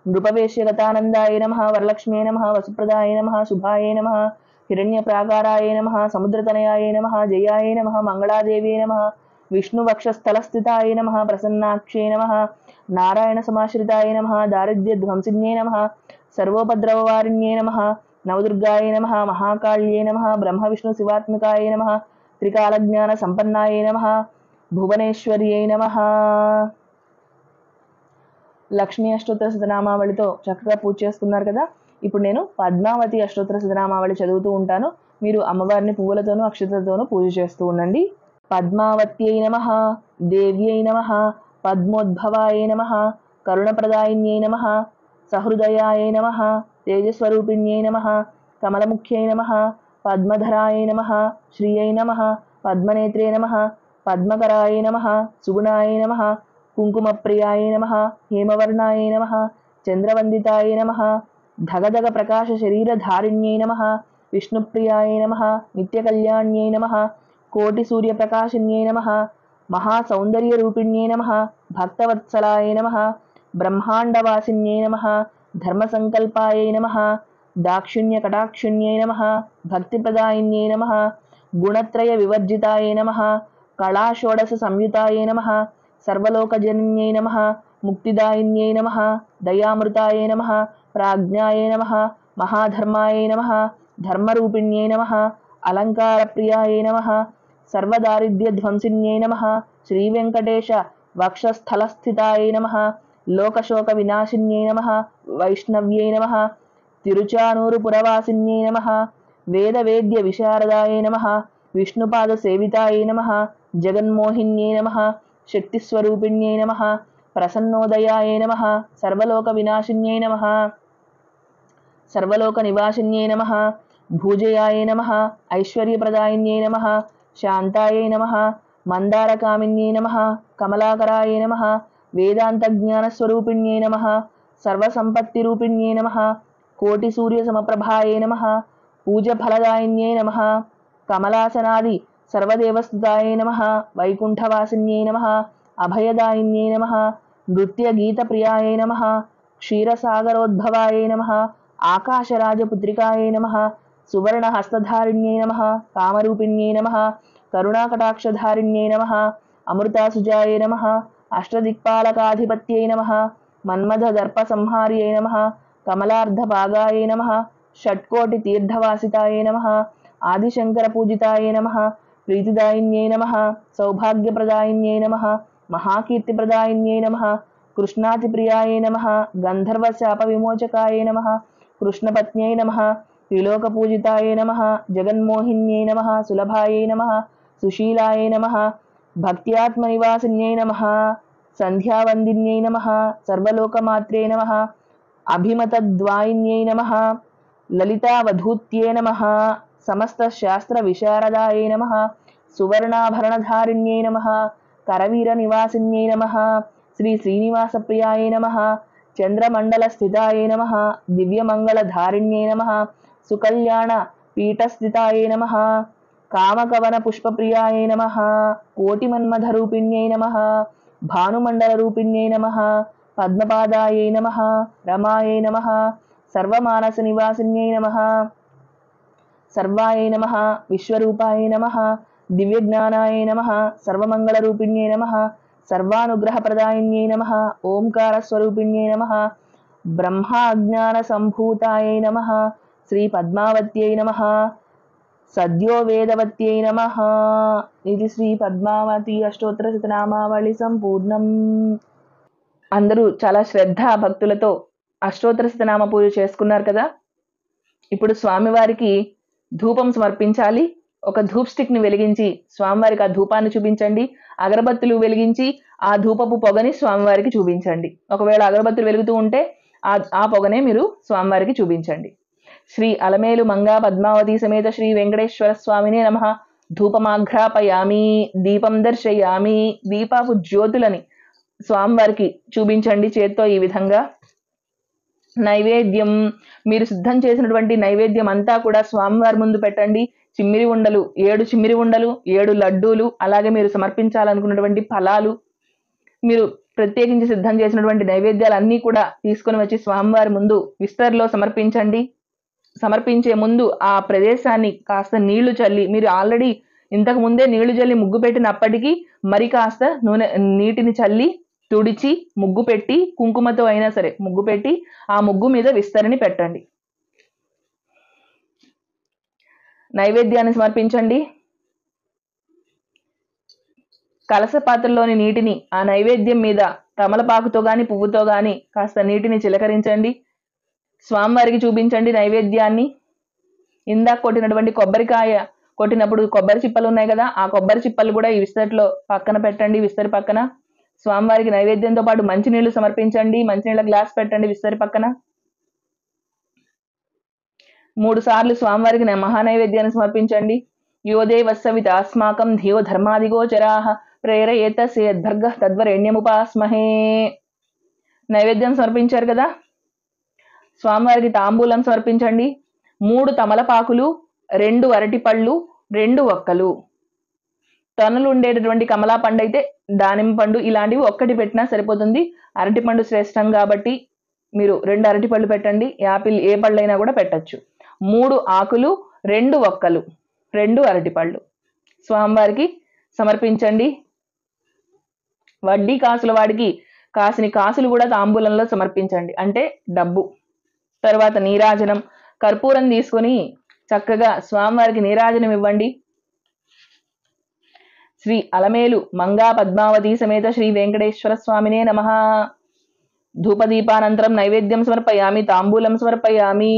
नृपवेश्यगतानन्दायै नमः वरलक्ष्म्यै नमः वसुप्रदायै नमः शुभायै नमः हिरण्यप्राकारायै नमः समुद्रतनयायै नमः जयायै नमः मङ्गलादेव्यै नमः विष्णुवक्षस्थलस्थितायै नमः प्रसन्नाक्ष्यै नमः नारायणसमाश्रितायै नमः दारिद्र्यध्वंसिन्यै नमः सर्वोपद्रववारिण्यै नमः नवदुर्गायै नमः महाकाल्यै नमः ब्रह्मविष्णुशिवात्मिकायै नमः त्रिकालज्ञानसम्पन्नायै नमः భువనేశ్వర్యై నమః. లక్ష్మీ అష్టోత్తర శతనామావళితో చక్కగా పూజ చేసుకున్నారు కదా. ఇప్పుడు నేను పద్మావతి అష్టోత్తర శతనామావళి చదువుతూ ఉంటాను. మీరు అమ్మవారిని పువ్వులతోనూ అక్షతలతోనూ పూజ చేస్తూ ఉండండి. పద్మావత్యై నమః, దేవ్యై నమః, పద్మోద్భవాయై నమః, కరుణప్రదాయిన్యై నమః, సహృదయాయై నమః, తేజస్వరూపిణ్యై నమః, కమలముఖ్యై నమః, పద్మధరాయై నమః, శ్రియై నమః, పద్మనేత్రే నమః, పద్మకరాయై నమః, సుగుణాయై నమః, కుంకుమప్రియాయై నమః, హేమవర్ణాయై నమః, చంద్రవందితాయై నమః, ధగధగ ప్రకాశ శరీరధారిణ్యై నమః, విష్ణుప్రియాయై నమః, నిత్యకళ్యాణ్యై నమః, కోటి సూర్యప్రకాశిన్యై నమః, మహాసౌందర్యరూపిణ్యై నమః, భక్తవత్సలాయై నమః, బ్రహ్మాండవాసిన్యై నమః, ధర్మసంకల్పాయై నమః, దాక్షిణ్యకటాక్షిణ్యై నమః, భక్తిప్రదాయిన్యై నమః, గుణత్రయ వివర్జితాయై నమః, కళాషోడశ సంయుతాయై నమః, సర్వలోకజనన్యై నమః, ముక్తిదాయిన్యై నమః, దయామృతాయై నమః, ప్రాజ్ఞాయై నమః, మహాధర్మాయై నమః, ధర్మరూపిణ్యై నమః, అలంకారప్రియాయై నమః, సర్వదారిద్ర్యధ్వంసిన్యై నమః, శ్రీవెంకటేశ వక్షస్థలస్థితాయై నమః, లోకశోక వినాశిన్యై నమః, వైష్ణవ్యై నమః, తిరుచానూరుపురవాసిన్యై నమః, వేదవేద్య విశారదాయై నమః, విష్ణుపాద సేవితాయై నమః, జగన్మోహిన్యై నమః, శక్తిస్వరూపిణ్యై నమః, ప్రసన్నోదయాయై నమః, సర్వలోక వినాశిన్యై నమః, సర్వలోక నివాసిన్యై నమః, భూజయాయై నమః, ఐశ్వర్యప్రదాయిన్యై నమః, శాంతాయై నమః, మందారకామిన్యై నమః, కమలాకరాయై నమః, వేదాంతజ్ఞానస్వరూపిణ్యై నమః, సర్వసంపత్తిరూపిణ్యై నమః, కోటి సూర్య సమప్రభాయై నమః, పూజఫలదాయిన్యై నమః, కమలాసనాది సర్వదేవస్థితాయై నమః, వైకుంఠవాసిన్యై నమః, అభయదాయిన్యై నమః, నృత్యగీతప్రియాయై నమః, క్షీరసాగరోద్భవాయై నమః, ఆకాశరాజపుత్రికాయై నమః, సువర్ణహస్తధారిణ్యై నమః, కామరూపిణ్యై నమః, కరుణాకటాక్షధారిణ్యై నమః, అమృతాసుజాయై నమః, అష్టదిక్పాలకాధిపత్యై నమః, మన్మథదర్పసంహార్యై నమః, కమలార్ధభాగాయై నమః, షట్కోటి తీర్థవాసితాయై నమః, ఆదిశంకరపూజితాయై నమః, ప్రీతిదాయిన్యై నమః, సౌభాగ్యప్రదాయిన్యై నమః, మహాకీర్తిప్రదాయిన్యై నమః, కృష్ణాతిప్రియాయై నమః, గంధర్వశాపవిమోచకాయై నమః, కృష్ణపత్న్యై నమః, త్రిలోకపూజితాయై నమః, జగన్మోహిన్యై నమః, సులభాయై నమః, సుశీలాయై నమః, భక్త్యాత్మనివాసిన్యై నమః, సంధ్యావందిన్యై నమః, సర్వలోకమాత్రే నమః, అభిమతద్వాయిన్యై నమః, లలితావధూత్యై నమః, సమస్తశాస్త్రవిశారదాయై నమః, సువర్ణాభరణధారిణ్యై నమః, కరవీరనివాసిన్యై నమః, శ్రీ శ్రీనివాస ప్రియాయ నమః చంద్రమండల స్థితాయ నమః దివ్యమంగళధారిణ్యై నమః సుకల్యాణ పీఠస్థితాయ నమః కామకవన పుష్పప్రియాయ నమః కోటిమన్మథరూపిణ్యై నమః భానుమండలరూపిణ్యై నమః పద్మపాదాయై నమః రమాయై నమః సర్వమానస నివాసిన్యై నమః సర్వాయై నమః విశ్వరూపాయ నమః దివ్యజ్ఞానాయ నమః సర్వమంగళరూపిణ్యై నమః సర్వానుగ్రహప్రదాయిన్యై నమః ఓంకారస్వరూపిణ్యై నమః బ్రహ్మాజ్ఞాన సంభూతాయై నమః శ్రీ పద్మావత్యై నమః సద్యో వేదవత్యై నమః. ఇది శ్రీ పద్మావతి అష్టోత్తర శతనామావళి సంపూర్ణం. అందరూ చాలా శ్రద్ధ భక్తులతో అష్టోత్తర శతనామ పూజ చేసుకున్నారు కదా. ఇప్పుడు స్వామివారికి ధూపం సమర్పించాలి. ఒక ధూప్ స్టిక్ ని వెలిగించి స్వామివారికి ఆ ధూపాన్ని చూపించండి. అగరబత్తులు వెలిగించి ఆ ధూపపు పొగని స్వామివారికి చూపించండి. ఒకవేళ అగరబత్తులు వెలుగుతూ ఉంటే ఆ పొగనే మీరు స్వామివారికి చూపించండి. శ్రీ అలమేలు మంగా పద్మావతి సమేత శ్రీ వెంకటేశ్వర స్వామినే నమః. ధూపమాఘ్రాపయామి, దీపం దర్శయామి. దీపపు జ్యోతులని స్వామివారికి చూపించండి చేత్తో ఈ విధంగా. నైవేద్యం, మీరు సిద్ధం చేసినటువంటి నైవేద్యం అంతా కూడా స్వామివారి ముందు పెట్టండి. చిమ్మిరి ఉండలు 7 చిమ్మిరి ఉండలు, 7 లడ్డూలు, అలాగే మీరు సమర్పించాలనుకున్నటువంటి ఫలాలు, మీరు ప్రత్యేకించి సిద్ధం చేసినటువంటి నైవేద్యాలు అన్నీ కూడా తీసుకొని వచ్చి స్వామివారి ముందు విస్తరిలో సమర్పించండి. సమర్పించే ముందు ఆ ప్రదేశాన్ని కాస్త నీళ్లు చల్లి, మీరు ఆల్రెడీ ఇంతకు ముందే నీళ్లు చల్లి ముగ్గు పెట్టినప్పటికీ మరి కాస్త నీటిని చల్లి తుడిచి ముగ్గు పెట్టి, కుంకుమతో అయినా సరే ముగ్గు పెట్టి ఆ ముగ్గు మీద విస్తరిని పెట్టండి. నైవేద్యాన్ని సమర్పించండి. కలస పాత్రలోని నీటిని ఆ నైవేద్యం మీద తమలపాకుతో గాని పువ్వుతో గాని కాస్త నీటిని చిలకరించండి. స్వామివారికి చూపించండి నైవేద్యాన్ని. ఇందాక కొట్టినటువంటి కొబ్బరికాయ కొట్టినప్పుడు కొబ్బరి చిప్పలు ఉన్నాయి కదా, ఆ కొబ్బరి చిప్పలు కూడా ఈ విస్తరిలో పక్కన పెట్టండి. విస్తరి పక్కన స్వామివారికి నైవేద్యంతో పాటు మంచినీళ్లు సమర్పించండి. మంచినీళ్ళ గ్లాస్ పెట్టండి విస్తరి పక్కన. 3 సార్లు స్వామివారికి మహానైవేద్యాన్ని సమర్పించండి. యోదేవస్సవిత అస్మాకం ధియో ధర్మాదిగోచరాః ప్రేరయేత సేద్భర్గః తద్వరేణ్యముపాస్మహే. నైవేద్యం సమర్పించారు కదా. స్వామివారికి తాంబూలం సమర్పించండి. 3 తమలపాకులు, 2 అరటిపళ్ళు, 2 ఒక్కలు. తనులు ఉండేటటువంటి కమలా పండు అయితే దానిమ్మ పండు ఇలాంటివి ఒక్కటి పెట్టినా సరిపోతుంది. అరటిపండు శ్రేష్టం కాబట్టి మీరు 2 అరటిపళ్ళు పెట్టండి. యాపిల్ ఏ పళ్ళైనా కూడా పెట్టచ్చు. 3 ఆకులు, 2 ఒక్కలు, 2 అరటిపళ్ళు స్వామివారికి సమర్పించండి. వడ్డీ కాసుల వాడికి కాసిని కాసులు కూడా తాంబూలంలో సమర్పించండి, అంటే డబ్బు. తర్వాత నీరాజనం, కర్పూరం తీసుకొని చక్కగా స్వామివారికి నీరాజనం ఇవ్వండి. శ్రీ అలమేలు మంగా పద్మావతి సమేత శ్రీ వెంకటేశ్వర స్వామినే నమః. ధూపదీపానంతరం నైవేద్యం సమర్పయామి, తాంబూలం సమర్పయామి,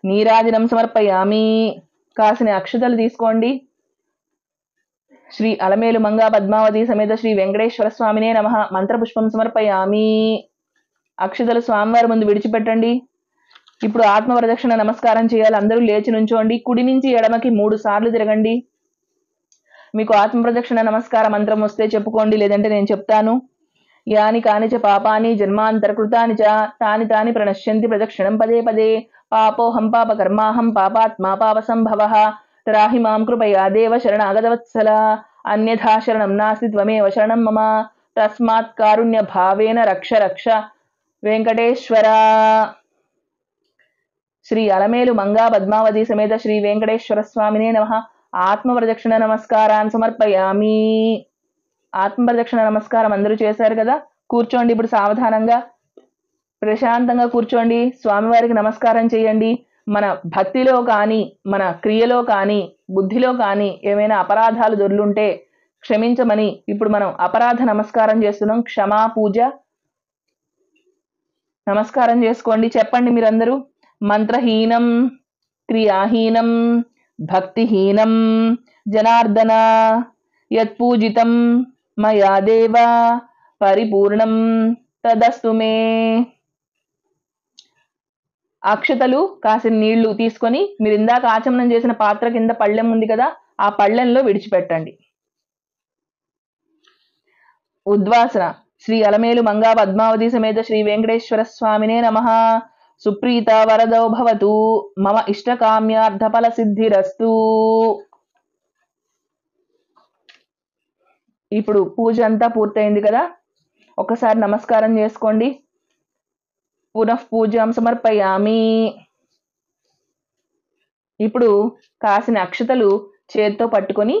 నీరాజనం సమర్పయామి. కాసిన అక్షతలు తీసుకోండి. శ్రీ అలమేలు మంగా పద్మావతి సమేత శ్రీ వెంకటేశ్వర స్వామినే నమః. మంత్రపుష్పం సమర్పయామి. అక్షతలు స్వామివారి ముందు విడిచిపెట్టండి. ఇప్పుడు ఆత్మప్రదక్షిణ నమస్కారం చేయాలి. అందరూ లేచి నుంచోండి. కుడి నుంచి ఎడమకి 3 సార్లు తిరగండి. మీకు ఆత్మప్రదక్షిణ నమస్కార మంత్రం వస్తే చెప్పుకోండి, లేదంటే నేను చెప్తాను. యాని కానిచ పాపాని జన్మాంతరకృతాని చ తాని తాని ప్రణశ్యంతి ప్రదక్షిణం పదే పదే. పాపోహం పాపకర్మాహం పాపాత్మా పాపసంభవః. త్రాహి మాం కృపయా దేవ శరణాగతవత్సల. అన్యథా శరణం నాస్తి త్వమేవ శరణం మమ. తస్మాత్ కారుణ్య భావేన రక్ష రక్ష వెంకటేశ్వర. శ్రీ అలమేలు మంగా పద్మావతి సమేత శ్రీ వెంకటేశ్వర స్వామినే నమః. ఆత్మప్రదక్షిణ నమస్కారాన్ని సమర్పయామి. ఆత్మప్రదక్షిణ నమస్కారం అందరూ చేశారు కదా. కూర్చోండి. ఇప్పుడు సావధానంగా ప్రశాంతంగా కూర్చోండి. స్వామివారికి నమస్కారం చేయండి. మన భక్తిలో కానీ మన క్రియలో కానీ బుద్ధిలో కానీ ఏమైనా అపరాధాలు దొర్లుంటే క్షమించమని ఇప్పుడు మనం అపరాధ నమస్కారం చేస్తున్నాం. క్షమా పూజ నమస్కారం చేసుకోండి. చెప్పండి మీరందరూ. మంత్రహీనం, క్రియాహీనం, భక్తిహీనం జనార్దన యత్పూజితం మయా దేవ పరిపూర్ణం తదస్తు మే. అక్షతలు కాసిన నీళ్లు తీసుకొని మీరు ఇందాక ఆచమనం చేసిన పాత్ర కింద పళ్ళెం ఉంది కదా, ఆ పళ్ళెంలో విడిచిపెట్టండి. ఉద్వాసన శ్రీ అలమేలు మంగా పద్మావతి సమేత శ్రీ వెంకటేశ్వర స్వామినే నమః. సుప్రీత వరదో భవతు, మమ ఇష్టకామ్యార్థఫల సిద్ధిరస్తు. ఇప్పుడు పూజ అంతా పూర్తయింది కదా, ఒకసారి నమస్కారం చేసుకోండి. పునః పూజాం సమర్పయామి. ఇప్పుడు కాసిన అక్షతలు చేత్తో పట్టుకొని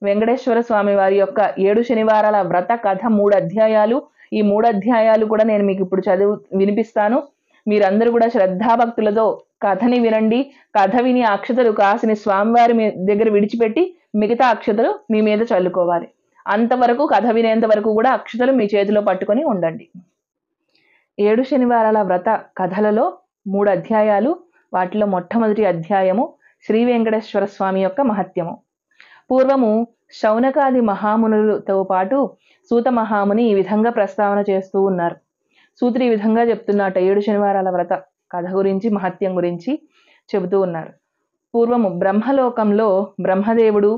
వెంకటేశ్వర స్వామి వారి యొక్క 7 శనివారాల వ్రత కథ 3 అధ్యాయాలు, ఈ 3 అధ్యాయాలు కూడా నేను మీకు ఇప్పుడు వినిపిస్తాను. మీరందరూ కూడా శ్రద్ధాభక్తులతో కథని వినండి. కథ విని అక్షతలు కాసిన స్వామివారి దగ్గర విడిచిపెట్టి మిగతా అక్షతలు మీ మీద చల్లుకోవాలి. అంతవరకు కథ వినేంత వరకు కూడా అక్షతలు మీ చేతిలో పట్టుకొని ఉండండి. 7 శనివారాల వ్రత కథలలో 3 అధ్యాయాలు. వాటిలో మొట్టమొదటి అధ్యాయము శ్రీ వెంకటేశ్వర స్వామి యొక్క మహత్యము. పూర్వము శౌనకాది మహామునులతో పాటు సూత మహాముని ఈ విధంగా ప్రస్తావన చేస్తూ ఉన్నారు. సూత్రి ఈ విధంగా చెప్తున్నట్ట 7 శనివారాల వ్రత కథ గురించి, మహత్యం గురించి చెబుతూ ఉన్నారు. పూర్వము బ్రహ్మలోకంలో బ్రహ్మదేవుడు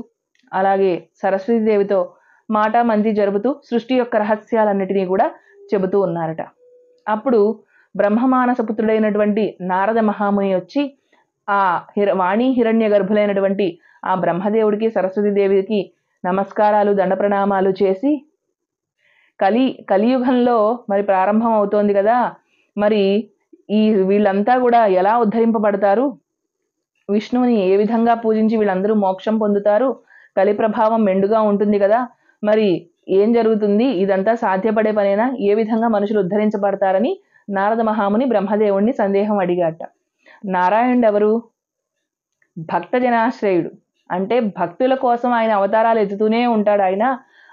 అలాగే సరస్వతీదేవితో మాటామంతి జరుపుతూ సృష్టి యొక్క రహస్యాలన్నిటినీ కూడా చెబుతూ ఉన్నారట. అప్పుడు బ్రహ్మమానసపుత్రుడైనటువంటి నారద మహాముని వచ్చి ఆ వాణి హిరణ్య గర్భులైనటువంటి ఆ బ్రహ్మదేవుడికి సరస్వతీదేవికి నమస్కారాలు, దండ ప్రణామాలు చేసి, కలియుగంలో మరి ప్రారంభం అవుతోంది కదా, మరి వీళ్ళంతా కూడా ఎలా ఉద్ధరింపబడతారు, విష్ణువుని ఏ విధంగా పూజించి వీళ్ళందరూ మోక్షం పొందుతారు, కలి ప్రభావం మెండుగా ఉంటుంది కదా, మరి ఏం జరుగుతుంది, ఇదంతా సాధ్యపడే పనేనా, ఏ విధంగా మనుషులు ఉద్ధరించబడతారని నారద మహాముని బ్రహ్మదేవుణ్ణి సందేహం అడిగాట. నారాయణుడు ఎవరు? భక్త జనాశ్రయుడు. అంటే భక్తుల కోసం ఆయన అవతారాలు ఎత్తుతూనే ఉంటాడు. ఆయన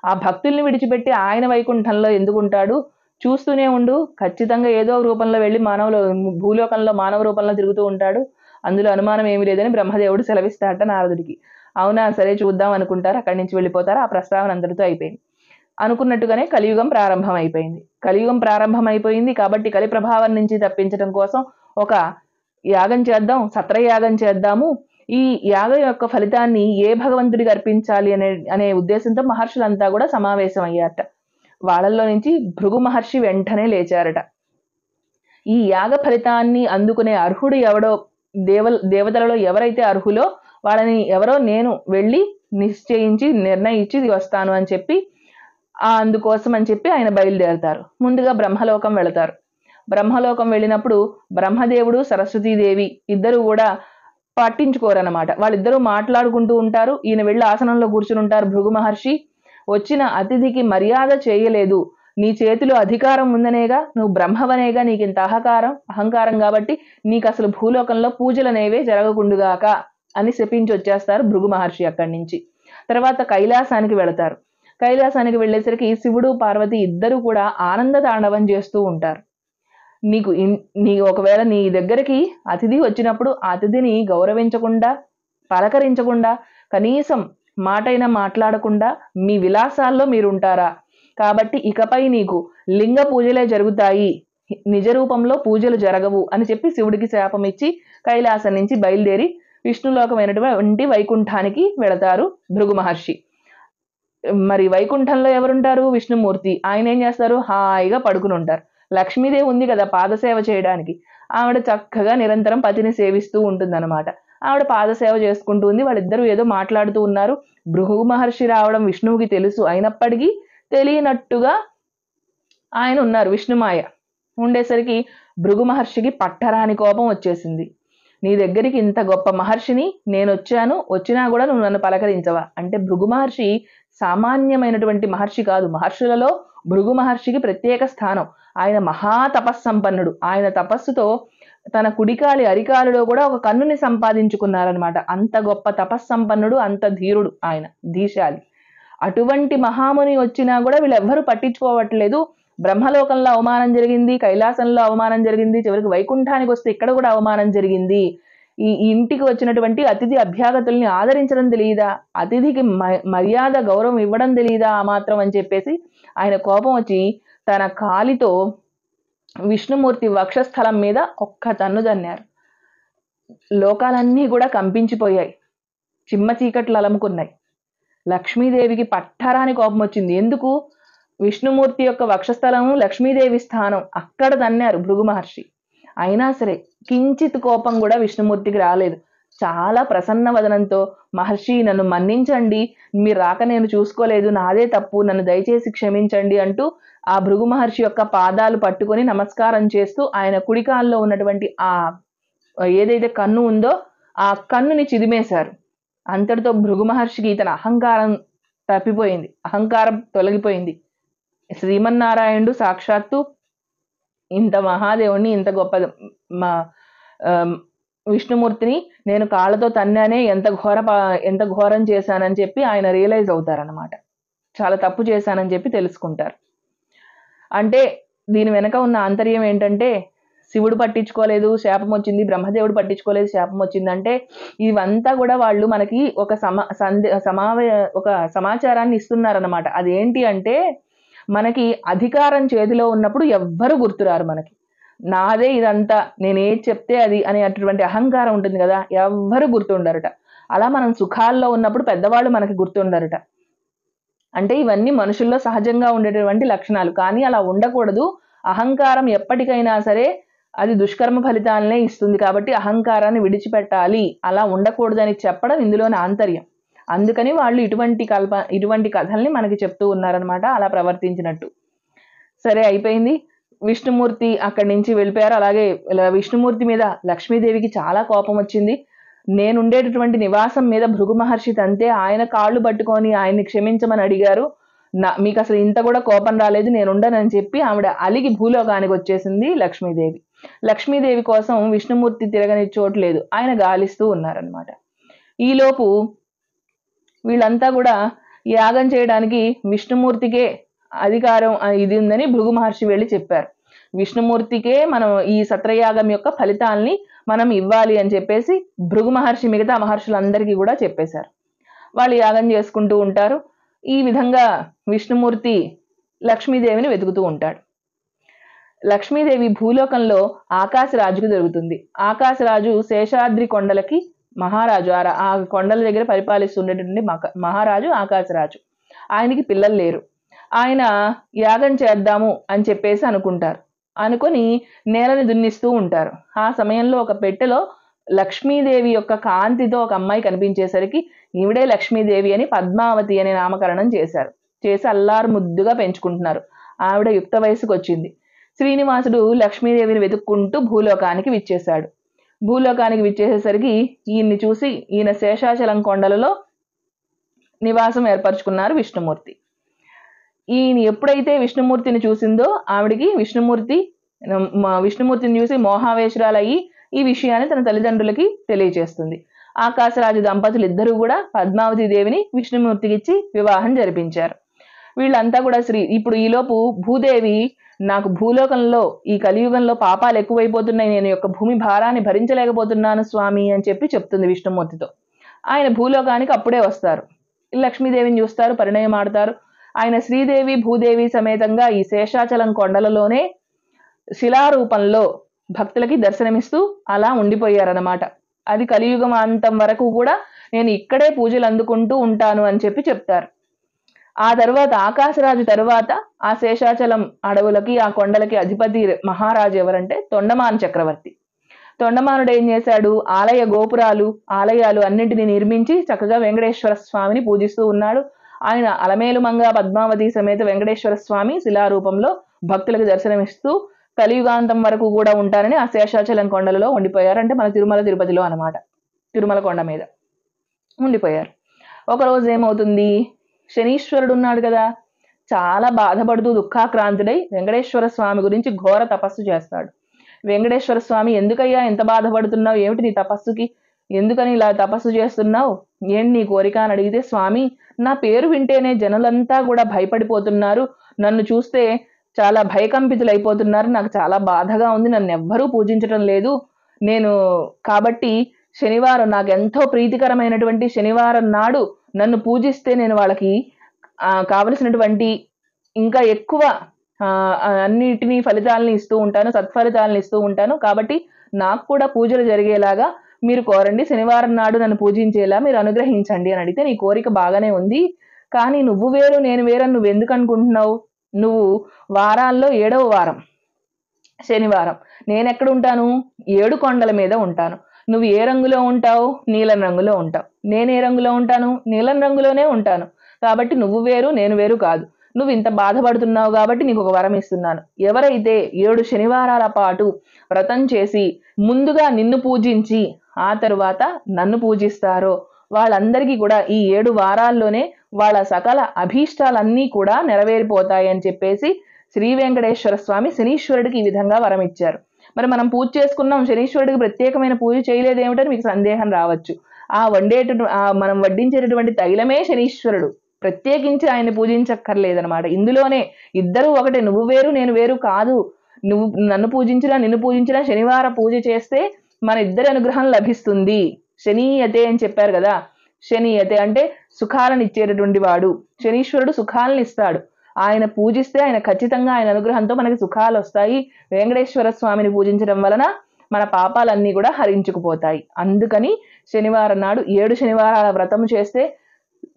ఆ భక్తుల్ని విడిచిపెట్టి ఆయన వైకుంఠంలో ఎందుకు ఉంటాడు? చూస్తూనే ఉండు, ఖచ్చితంగా ఏదో రూపంలో వెళ్ళి భూలోకంలో మానవ రూపంలో తిరుగుతూ ఉంటాడు, అందులో అనుమానం ఏమీ లేదని బ్రహ్మదేవుడు సెలవిస్తాడట నారదుడికి. అవునా, సరే చూద్దాం అనుకుంటారు, అక్కడి నుంచి వెళ్ళిపోతారు. ఆ ప్రస్తావన అందరితో అయిపోయింది. అనుకున్నట్టుగానే కలియుగం ప్రారంభం అయిపోయింది. కలియుగం ప్రారంభం అయిపోయింది కాబట్టి కలి ప్రభావం నుంచి తప్పించడం కోసం ఒక యాగం చేద్దాం, సత్రయాగం చేద్దాము. ఈ యాగం యొక్క ఫలితాన్ని ఏ భగవంతుడికి అర్పించాలి అనే ఉద్దేశంతో మహర్షులంతా కూడా సమావేశం అయ్యారట. వాళ్ళల్లో నుంచి భృగు మహర్షి వెంటనే లేచారట. ఈ యాగ ఫలితాన్ని అందుకునే అర్హుడు ఎవడో, దేవతలలో ఎవరైతే అర్హులో వాళ్ళని ఎవరో నేను వెళ్ళి నిశ్చయించి నిర్ణయించి వస్తాను అని చెప్పి, అందుకోసం అని చెప్పి ఆయన బయలుదేరతారు. ముందుగా బ్రహ్మలోకం వెళతారు. బ్రహ్మలోకం వెళ్ళినప్పుడు బ్రహ్మదేవుడు సరస్వతీదేవి ఇద్దరు కూడా పట్టించుకోరన్నమాట. వాళ్ళిద్దరూ మాట్లాడుకుంటూ ఉంటారు. ఈయన వెళ్ళి ఆసనంలో కూర్చుని ఉంటారు. భృగు మహర్షి, వచ్చిన అతిథికి మర్యాద చేయలేదు, నీ చేతిలో అధికారం ఉందనేగా, నువ్వు బ్రహ్మవనేగా, నీకు ఇంత అహంకారం కాబట్టి నీకు అసలు భూలోకంలో పూజలనేవే జరగకుండుగాక అని శపించి వచ్చేస్తారు భృగు మహర్షి అక్కడి నుంచి. తర్వాత కైలాసానికి వెళతారు. కైలాసానికి వెళ్ళేసరికి శివుడు పార్వతి ఇద్దరు కూడా ఆనంద తాండవం చేస్తూ ఉంటారు. ఒకవేళ నీ దగ్గరికి అతిథి వచ్చినప్పుడు అతిథిని గౌరవించకుండా, పలకరించకుండా, కనీసం మాటైనా మాట్లాడకుండా మీ విలాసాల్లో మీరుంటారా? కాబట్టి ఇకపై నీకు లింగ పూజలే జరుగుతాయి, నిజ రూపంలో పూజలు జరగవు అని చెప్పి శివుడికి శాపం ఇచ్చి కైలాసం నుంచి బయలుదేరి విష్ణులోకమైనటువంటి వైకుంఠానికి వెళతారు భృగు మహర్షి. మరి వైకుంఠంలో ఎవరుంటారు? విష్ణుమూర్తి. ఆయన ఏం చేస్తారు? హాయిగా పడుకుని ఉంటారు. లక్ష్మీదేవి ఉంది కదా పాదసేవ చేయడానికి, ఆవిడ చక్కగా నిరంతరం పతిని సేవిస్తూ ఉంటుందన్నమాట. ఆవిడ పాదసేవ చేసుకుంటూ ఉంది. వాళ్ళిద్దరూ ఏదో మాట్లాడుతూ ఉన్నారు. భృగు మహర్షి రావడం విష్ణువుకి తెలుసు, అయినప్పటికీ తెలియనట్టుగా ఆయన ఉన్నారు. విష్ణుమాయ ఉండేసరికి భృగు మహర్షికి పట్టరాని కోపం వచ్చేసింది. నీ దగ్గరికి ఇంత గొప్ప మహర్షిని నేను వచ్చినా కూడా నువ్వు నన్ను పలకరించవా అంటే, భృగు మహర్షి సామాన్యమైనటువంటి మహర్షి కాదు. మహర్షులలో భృగు మహర్షికి ప్రత్యేక స్థానం. ఆయన మహాతపస్సంపన్నుడు. ఆయన తపస్సుతో తన కుడికాలి అరికాలులో కూడా ఒక కన్నుని సంపాదించుకున్నారనమాట. అంత గొప్ప తపస్సంపన్నుడు, అంత ధీరుడు ఆయన, ధీశాలి. అటువంటి మహాముని వచ్చినా కూడా వీళ్ళెవ్వరూ పట్టించుకోవట్లేదు. బ్రహ్మలోకంలో అవమానం జరిగింది, కైలాసంలో అవమానం జరిగింది, చివరికి వైకుంఠానికి వస్తే ఇక్కడ కూడా అవమానం జరిగింది. ఈ ఇంటికి వచ్చినటువంటి అతిథి అభ్యాగతుల్ని ఆదరించడం తెలియదా, అతిథికి మర్యాద గౌరవం ఇవ్వడం తెలియదా ఆ మాత్రం అని చెప్పేసి ఆయన కోపం వచ్చి తన కాలితో విష్ణుమూర్తి వక్షస్థలం మీద ఒక్క తన్ను తన్నారు. లోకాలన్నీ కూడా కంపించిపోయాయి, చిమ్మ చీకట్లు అలముకున్నాయి. లక్ష్మీదేవికి పట్టరాని కోపం వచ్చింది. ఎందుకు? విష్ణుమూర్తి యొక్క వక్షస్థలం లక్ష్మీదేవి స్థానం, అక్కడ తన్నారు భృగు మహర్షి. అయినా సరే కించిత్ కోపం కూడా విష్ణుమూర్తికి రాలేదు. చాలా ప్రసన్న వదనంతో, మహర్షి నన్ను మన్నించండి, మీరు రాక నేను చూసుకోలేదు, నాదే తప్పు, నన్ను దయచేసి క్షమించండి అంటూ ఆ భృగు మహర్షి యొక్క పాదాలు పట్టుకొని నమస్కారం చేస్తూ ఆయన కుడికాల్లో ఉన్నటువంటి ఆ ఏదైతే కన్ను ఉందో ఆ కన్నుని చిదిమేశారు. అంతటితో భృగు మహర్షికి తన అహంకారం తప్పిపోయింది, అహంకారం తొలగిపోయింది. శ్రీమన్నారాయణుడు సాక్షాత్తు ఇంత మహాదేవుణ్ణి, ఇంత గొప్ప విష్ణుమూర్తిని నేను కాళ్ళతో తన్నానే, ఎంత ఘోరం చేశానని చెప్పి ఆయన రియలైజ్ అవుతారనమాట. చాలా తప్పు చేశానని చెప్పి తెలుసుకుంటారు. అంటే దీని వెనక ఉన్న ఆంతర్యం ఏంటంటే, శివుడు పట్టించుకోలేదు శాపం వచ్చింది, బ్రహ్మదేవుడు పట్టించుకోలేదు శాపం వచ్చిందంటే, ఇవంతా కూడా వాళ్ళు మనకి ఒక ఒక సమాచారాన్ని ఇస్తున్నారన్నమాట. అదేంటి అంటే, మనకి అధికారం చేతిలో ఉన్నప్పుడు ఎవ్వరు గుర్తురారు మనకి. నాదే ఇదంతా, నేనేది చెప్తే అది అనేటువంటి అహంకారం ఉంటుంది కదా, ఎవ్వరు గుర్తుండరట. అలా మనం సుఖాల్లో ఉన్నప్పుడు పెద్దవాళ్ళు మనకి గుర్తుండరట. అంటే ఇవన్నీ మనుషుల్లో సహజంగా ఉండేటువంటి లక్షణాలు, కానీ అలా ఉండకూడదు. అహంకారం ఎప్పటికైనా సరే అది దుష్కర్మ ఫలితాలనే ఇస్తుంది, కాబట్టి అహంకారాన్ని విడిచిపెట్టాలి, అలా ఉండకూడదని చెప్పడం ఇందులోని ఆంతర్యం. అందుకని వాళ్ళు ఇటువంటి కథల్ని మనకి చెప్తూ ఉన్నారనమాట, అలా ప్రవర్తించినట్టు. సరే అయిపోయింది, విష్ణుమూర్తి అక్కడి నుంచి వెళ్ళిపోయారు. అలాగే విష్ణుమూర్తి మీద లక్ష్మీదేవికి చాలా కోపం వచ్చింది. నేనుండేటటువంటి నివాసం మీద భృగు మహర్షి తంతే ఆయన కాళ్ళు పట్టుకొని ఆయన్ని క్షమించమని అడిగారు. మీకు అసలు ఇంత కూడా కోపం రాలేదు, నేనుండనని చెప్పి ఆవిడ అలిగి భూలోకానికి వచ్చేసింది లక్ష్మీదేవి. లక్ష్మీదేవి కోసం విష్ణుమూర్తి తిరగని చోట్లేదు, ఆయన గాలిస్తూ ఉన్నారనమాట. ఈలోపు వీళ్ళంతా కూడా యాగం చేయడానికి విష్ణుమూర్తికే అధికారం ఇది ఉందని భృగు మహర్షి వెళ్ళి చెప్పారు. విష్ణుమూర్తికే మనం ఈ సత్రయాగం యొక్క ఫలితాల్ని మనం ఇవ్వాలి అని చెప్పేసి భృగు మహర్షి మిగతా మహర్షులందరికీ కూడా చెప్పేశారు. వాళ్ళు యాగం చేసుకుంటూ ఉంటారు. ఈ విధంగా విష్ణుమూర్తి లక్ష్మీదేవిని వెతుకుతూ ఉంటాడు. లక్ష్మీదేవి భూలోకంలో ఆకాశరాజుకు దొరుకుతుంది. ఆకాశరాజు శేషాద్రి కొండలకి మహారాజు, ఆ కొండల దగ్గర పరిపాలిస్తుండేటువంటి మహారాజు ఆకాశరాజు. ఆయనకి పిల్లలు లేరు. ఆయన యాగం చేద్దాము అని చెప్పేసి అనుకుంటారు. అనుకొని నేలని దున్నిస్తూ ఉంటారు. ఆ సమయంలో ఒక పెట్టెలో లక్ష్మీదేవి యొక్క కాంతితో ఒక అమ్మాయి కనిపించేసరికి ఈవిడే లక్ష్మీదేవి అని పద్మావతి అనే నామకరణం చేశారు. చేసి అల్లారు ముద్దుగా పెంచుకుంటున్నారు. ఆవిడ యుక్త వయసుకు వచ్చింది. శ్రీనివాసుడు లక్ష్మీదేవిని వెతుక్కుంటూ భూలోకానికి విచ్చేశాడు. భూలోకానికి విచ్చేసేసరికి ఈయన్ని చూసి ఈయన శేషాచలం కొండలలో నివాసం ఏర్పరచుకున్నారు విష్ణుమూర్తి. ఈయన ఎప్పుడైతే విష్ణుమూర్తిని చూసిందో ఆవిడికి విష్ణుమూర్తిని చూసి మోహావేశురాలయ్యి ఈ విషయాన్ని తన తల్లిదండ్రులకి తెలియజేస్తుంది. ఆకాశరాజు దంపతులు ఇద్దరూ కూడా పద్మావతి దేవిని విష్ణుమూర్తికి ఇచ్చి వివాహం జరిపించారు. వీళ్ళంతా కూడా ఇప్పుడు ఈలోపు భూదేవి, నాకు భూలోకంలో ఈ కలియుగంలో పాపాలు ఎక్కువైపోతున్నాయి, నేను యొక్క భూమి భారాన్ని భరించలేకపోతున్నాను స్వామి అని చెప్పి చెప్తుంది విష్ణుమూర్తితో. ఆయన భూలోకానికి అప్పుడే వస్తారు. లక్ష్మీదేవిని చూస్తారు, పరిణయం ఆడతారు. ఆయన శ్రీదేవి భూదేవి సమేతంగా ఈ శేషాచలం కొండలలోనే శిలారూపంలో భక్తులకి దర్శనమిస్తూ అలా ఉండిపోయారన్నమాట. అది కలియుగం అంతం వరకు కూడా నేను ఇక్కడే పూజలు అందుకుంటూ ఉంటాను అని చెప్పి చెప్తారు. ఆ తర్వాత ఆకాశరాజు తర్వాత ఆ శేషాచలం అడవులకి ఆ కొండలకి అధిపతి మహారాజు ఎవరంటే తొండమాను చక్రవర్తి. తొండమానుడు ఏం చేశాడు, ఆలయాలు అన్నింటినీ నిర్మించి చక్కగా వెంకటేశ్వర స్వామిని పూజిస్తూ ఉన్నాడు. ఆయన అలమేలుమంగ పద్మావతి సమేత వెంకటేశ్వర స్వామి శిలారూపంలో భక్తులకు దర్శనమిస్తూ కలియుగాంతం వరకు కూడా ఉంటారని ఆ శేషాచలం కొండలలో ఉండిపోయారు. అంటే మన తిరుమల తిరుపతిలో అనమాట, తిరుమల కొండ మీద ఉండిపోయారు. ఒకరోజు ఏమవుతుంది, శనీశ్వరుడు ఉన్నాడు కదా, చాలా బాధపడుతూ దుఃఖాక్రాంతుడై వెంకటేశ్వర స్వామి గురించి ఘోర తపస్సు చేస్తాడు. వెంకటేశ్వర స్వామి, ఎందుకయ్యా ఎంత బాధపడుతున్నావు, ఏమిటి నీ తపస్సుకి, ఎందుకని ఇలా తపస్సు చేస్తున్నావు, ఏంటి నీ కోరిక అని అడిగితే, స్వామి నా పేరు వింటేనే జనులంతా కూడా భయపడిపోతున్నారు, నన్ను చూస్తే చాలా భయకంపితులైపోతున్నారు, నాకు చాలా బాధగా ఉంది, నన్ను ఎవ్వరూ పూజించడం లేదు, కాబట్టి శనివారం నాకు ఎంతో ప్రీతికరమైనటువంటి శనివారం నాడు నన్ను పూజిస్తే నేను వాళ్ళకి కావలసినటువంటి ఇంకా ఎక్కువ అన్నిటినీ ఫలితాలని ఇస్తూ ఉంటాను, సత్ఫలితాలను ఇస్తూ ఉంటాను, కాబట్టి నాకు కూడా పూజలు జరిగేలాగా మీరు కోరండి, శనివారం నాడు నన్ను పూజించేలా మీరు అనుగ్రహించండి అని అడిగితే, నీ కోరిక బాగానే ఉంది, కానీ నువ్వు వేరు నేను వేరని నువ్వు ఎందుకు అనుకుంటున్నావు, నువ్వు వారాల్లో 7వ వారం శనివారం నేనెక్కడ ఉంటాను? 7 కొండల మీద ఉంటాను. నువ్వు ఏ రంగులో ఉంటావు? నీలం రంగులో ఉంటావు. నేను ఏ రంగులో ఉంటాను? నీలం రంగులోనే ఉంటాను. కాబట్టి నువ్వు వేరు, నేను వేరు కాదు. నువ్వు ఇంత బాధపడుతున్నావు కాబట్టి నీకు ఒక వరం ఇస్తున్నాను. ఎవరైతే 7 శనివారాల పాటు వ్రతం చేసి ముందుగా నిన్ను పూజించి ఆ తరువాత నన్ను పూజిస్తారో వాళ్ళందరికీ కూడా ఈ 7 వారాల్లోనే వాళ్ళ సకల అభీష్టాలన్నీ కూడా నెరవేరిపోతాయని చెప్పేసి శ్రీ వెంకటేశ్వర స్వామి శనీశ్వరుడికి ఈ విధంగా వరం ఇచ్చారు. మరి మనం పూజ చేసుకున్నాం, శనీశ్వరుడికి ప్రత్యేకమైన పూజ చేయలేదేమిటని మీకు సందేహం రావచ్చు. మనం వడ్డించేటటువంటి తైలమే శనీశ్వరుడు, ప్రత్యేకించి ఆయన్ని పూజించక్కర్లేదనమాట. ఇందులోనే ఇద్దరు ఒకటే, నువ్వు వేరు నేను వేరు కాదు. నువ్వు నన్ను పూజించినా నిన్ను పూజించినా శనివార పూజ చేస్తే మన ఇద్దరి అనుగ్రహం లభిస్తుంది. శనీయతే అని చెప్పారు కదా, శనీయతే అంటే సుఖాలను ఇచ్చేటటువంటి వాడు. శనీశ్వరుడు సుఖాలను ఇస్తాడు. ఆయన పూజిస్తే ఆయన ఖచ్చితంగా ఆయన అనుగ్రహంతో మనకి సుఖాలు వస్తాయి. వెంకటేశ్వర స్వామిని పూజించడం వలన మన పాపాలన్నీ కూడా హరించుకుపోతాయి. అందుకని శనివారం నాడు 7 శనివారాల వ్రతం చేస్తే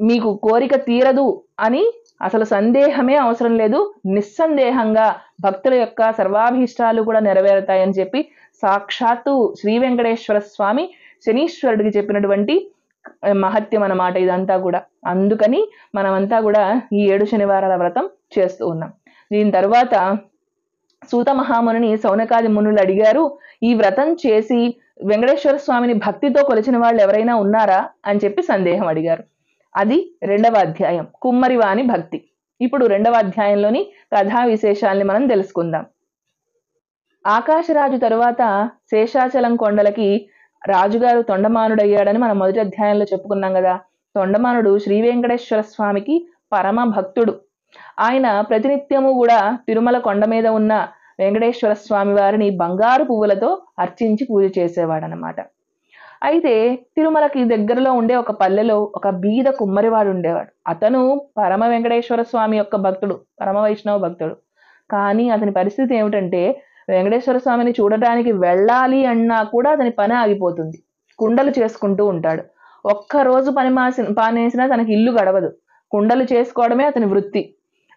మీకు కోరిక తీరదు అని అసలు సందేహమే అవసరం లేదు. నిస్సందేహంగా భక్తుల యొక్క సర్వాభీష్టాలు కూడా నెరవేరుతాయని చెప్పి సాక్షాత్తు శ్రీ వెంకటేశ్వర స్వామి శనీశ్వరుడికి చెప్పినటువంటి మహత్యం అన్నమాట ఇదంతా కూడా. అందుకని మనమంతా కూడా ఈ 7 శనివారాల వ్రతం చేస్తూ ఉన్నాం. దీని తర్వాత సూత మహామునిని శౌనకాది మునులు అడిగారు, ఈ వ్రతం చేసి వెంకటేశ్వర స్వామిని భక్తితో కొలిచిన వాళ్ళు ఎవరైనా ఉన్నారా అని చెప్పి సందేహం అడిగారు. అది 2వ అధ్యాయం, కుమ్మరివాని భక్తి. ఇప్పుడు 2వ అధ్యాయంలోని కథా విశేషాల్ని మనం తెలుసుకుందాం. ఆకాశరాజు తరువాత శేషాచలం కొండలకి రాజుగారు తొండమానుడయ్యాడని మనం మొదటి అధ్యాయంలో చెప్పుకున్నాం కదా. తొండమానుడు శ్రీ వెంకటేశ్వర స్వామికి పరమ భక్తుడు. ఆయన ప్రతినిత్యము కూడా తిరుమల కొండ మీద ఉన్న వెంకటేశ్వర స్వామి వారిని బంగారు పువ్వులతో అర్చించి పూజ చేసేవాడనమాట. అయితే తిరుమలకి దగ్గరలో ఉండే ఒక పల్లెలో ఒక బీద కుమ్మరివాడు ఉండేవాడు. అతను పరమ వెంకటేశ్వర స్వామి యొక్క భక్తుడు, పరమ వైష్ణవ భక్తుడు. కానీ అతని పరిస్థితి ఏమిటంటే వెంకటేశ్వర స్వామిని చూడటానికి వెళ్ళాలి అన్నా కూడా అతని పని ఆగిపోతుంది. కుండలు చేసుకుంటూ ఉంటాడు. ఒక్కరోజు పానేసినా తనకి ఇల్లు గడవదు. కుండలు చేసుకోవడమే అతని వృత్తి.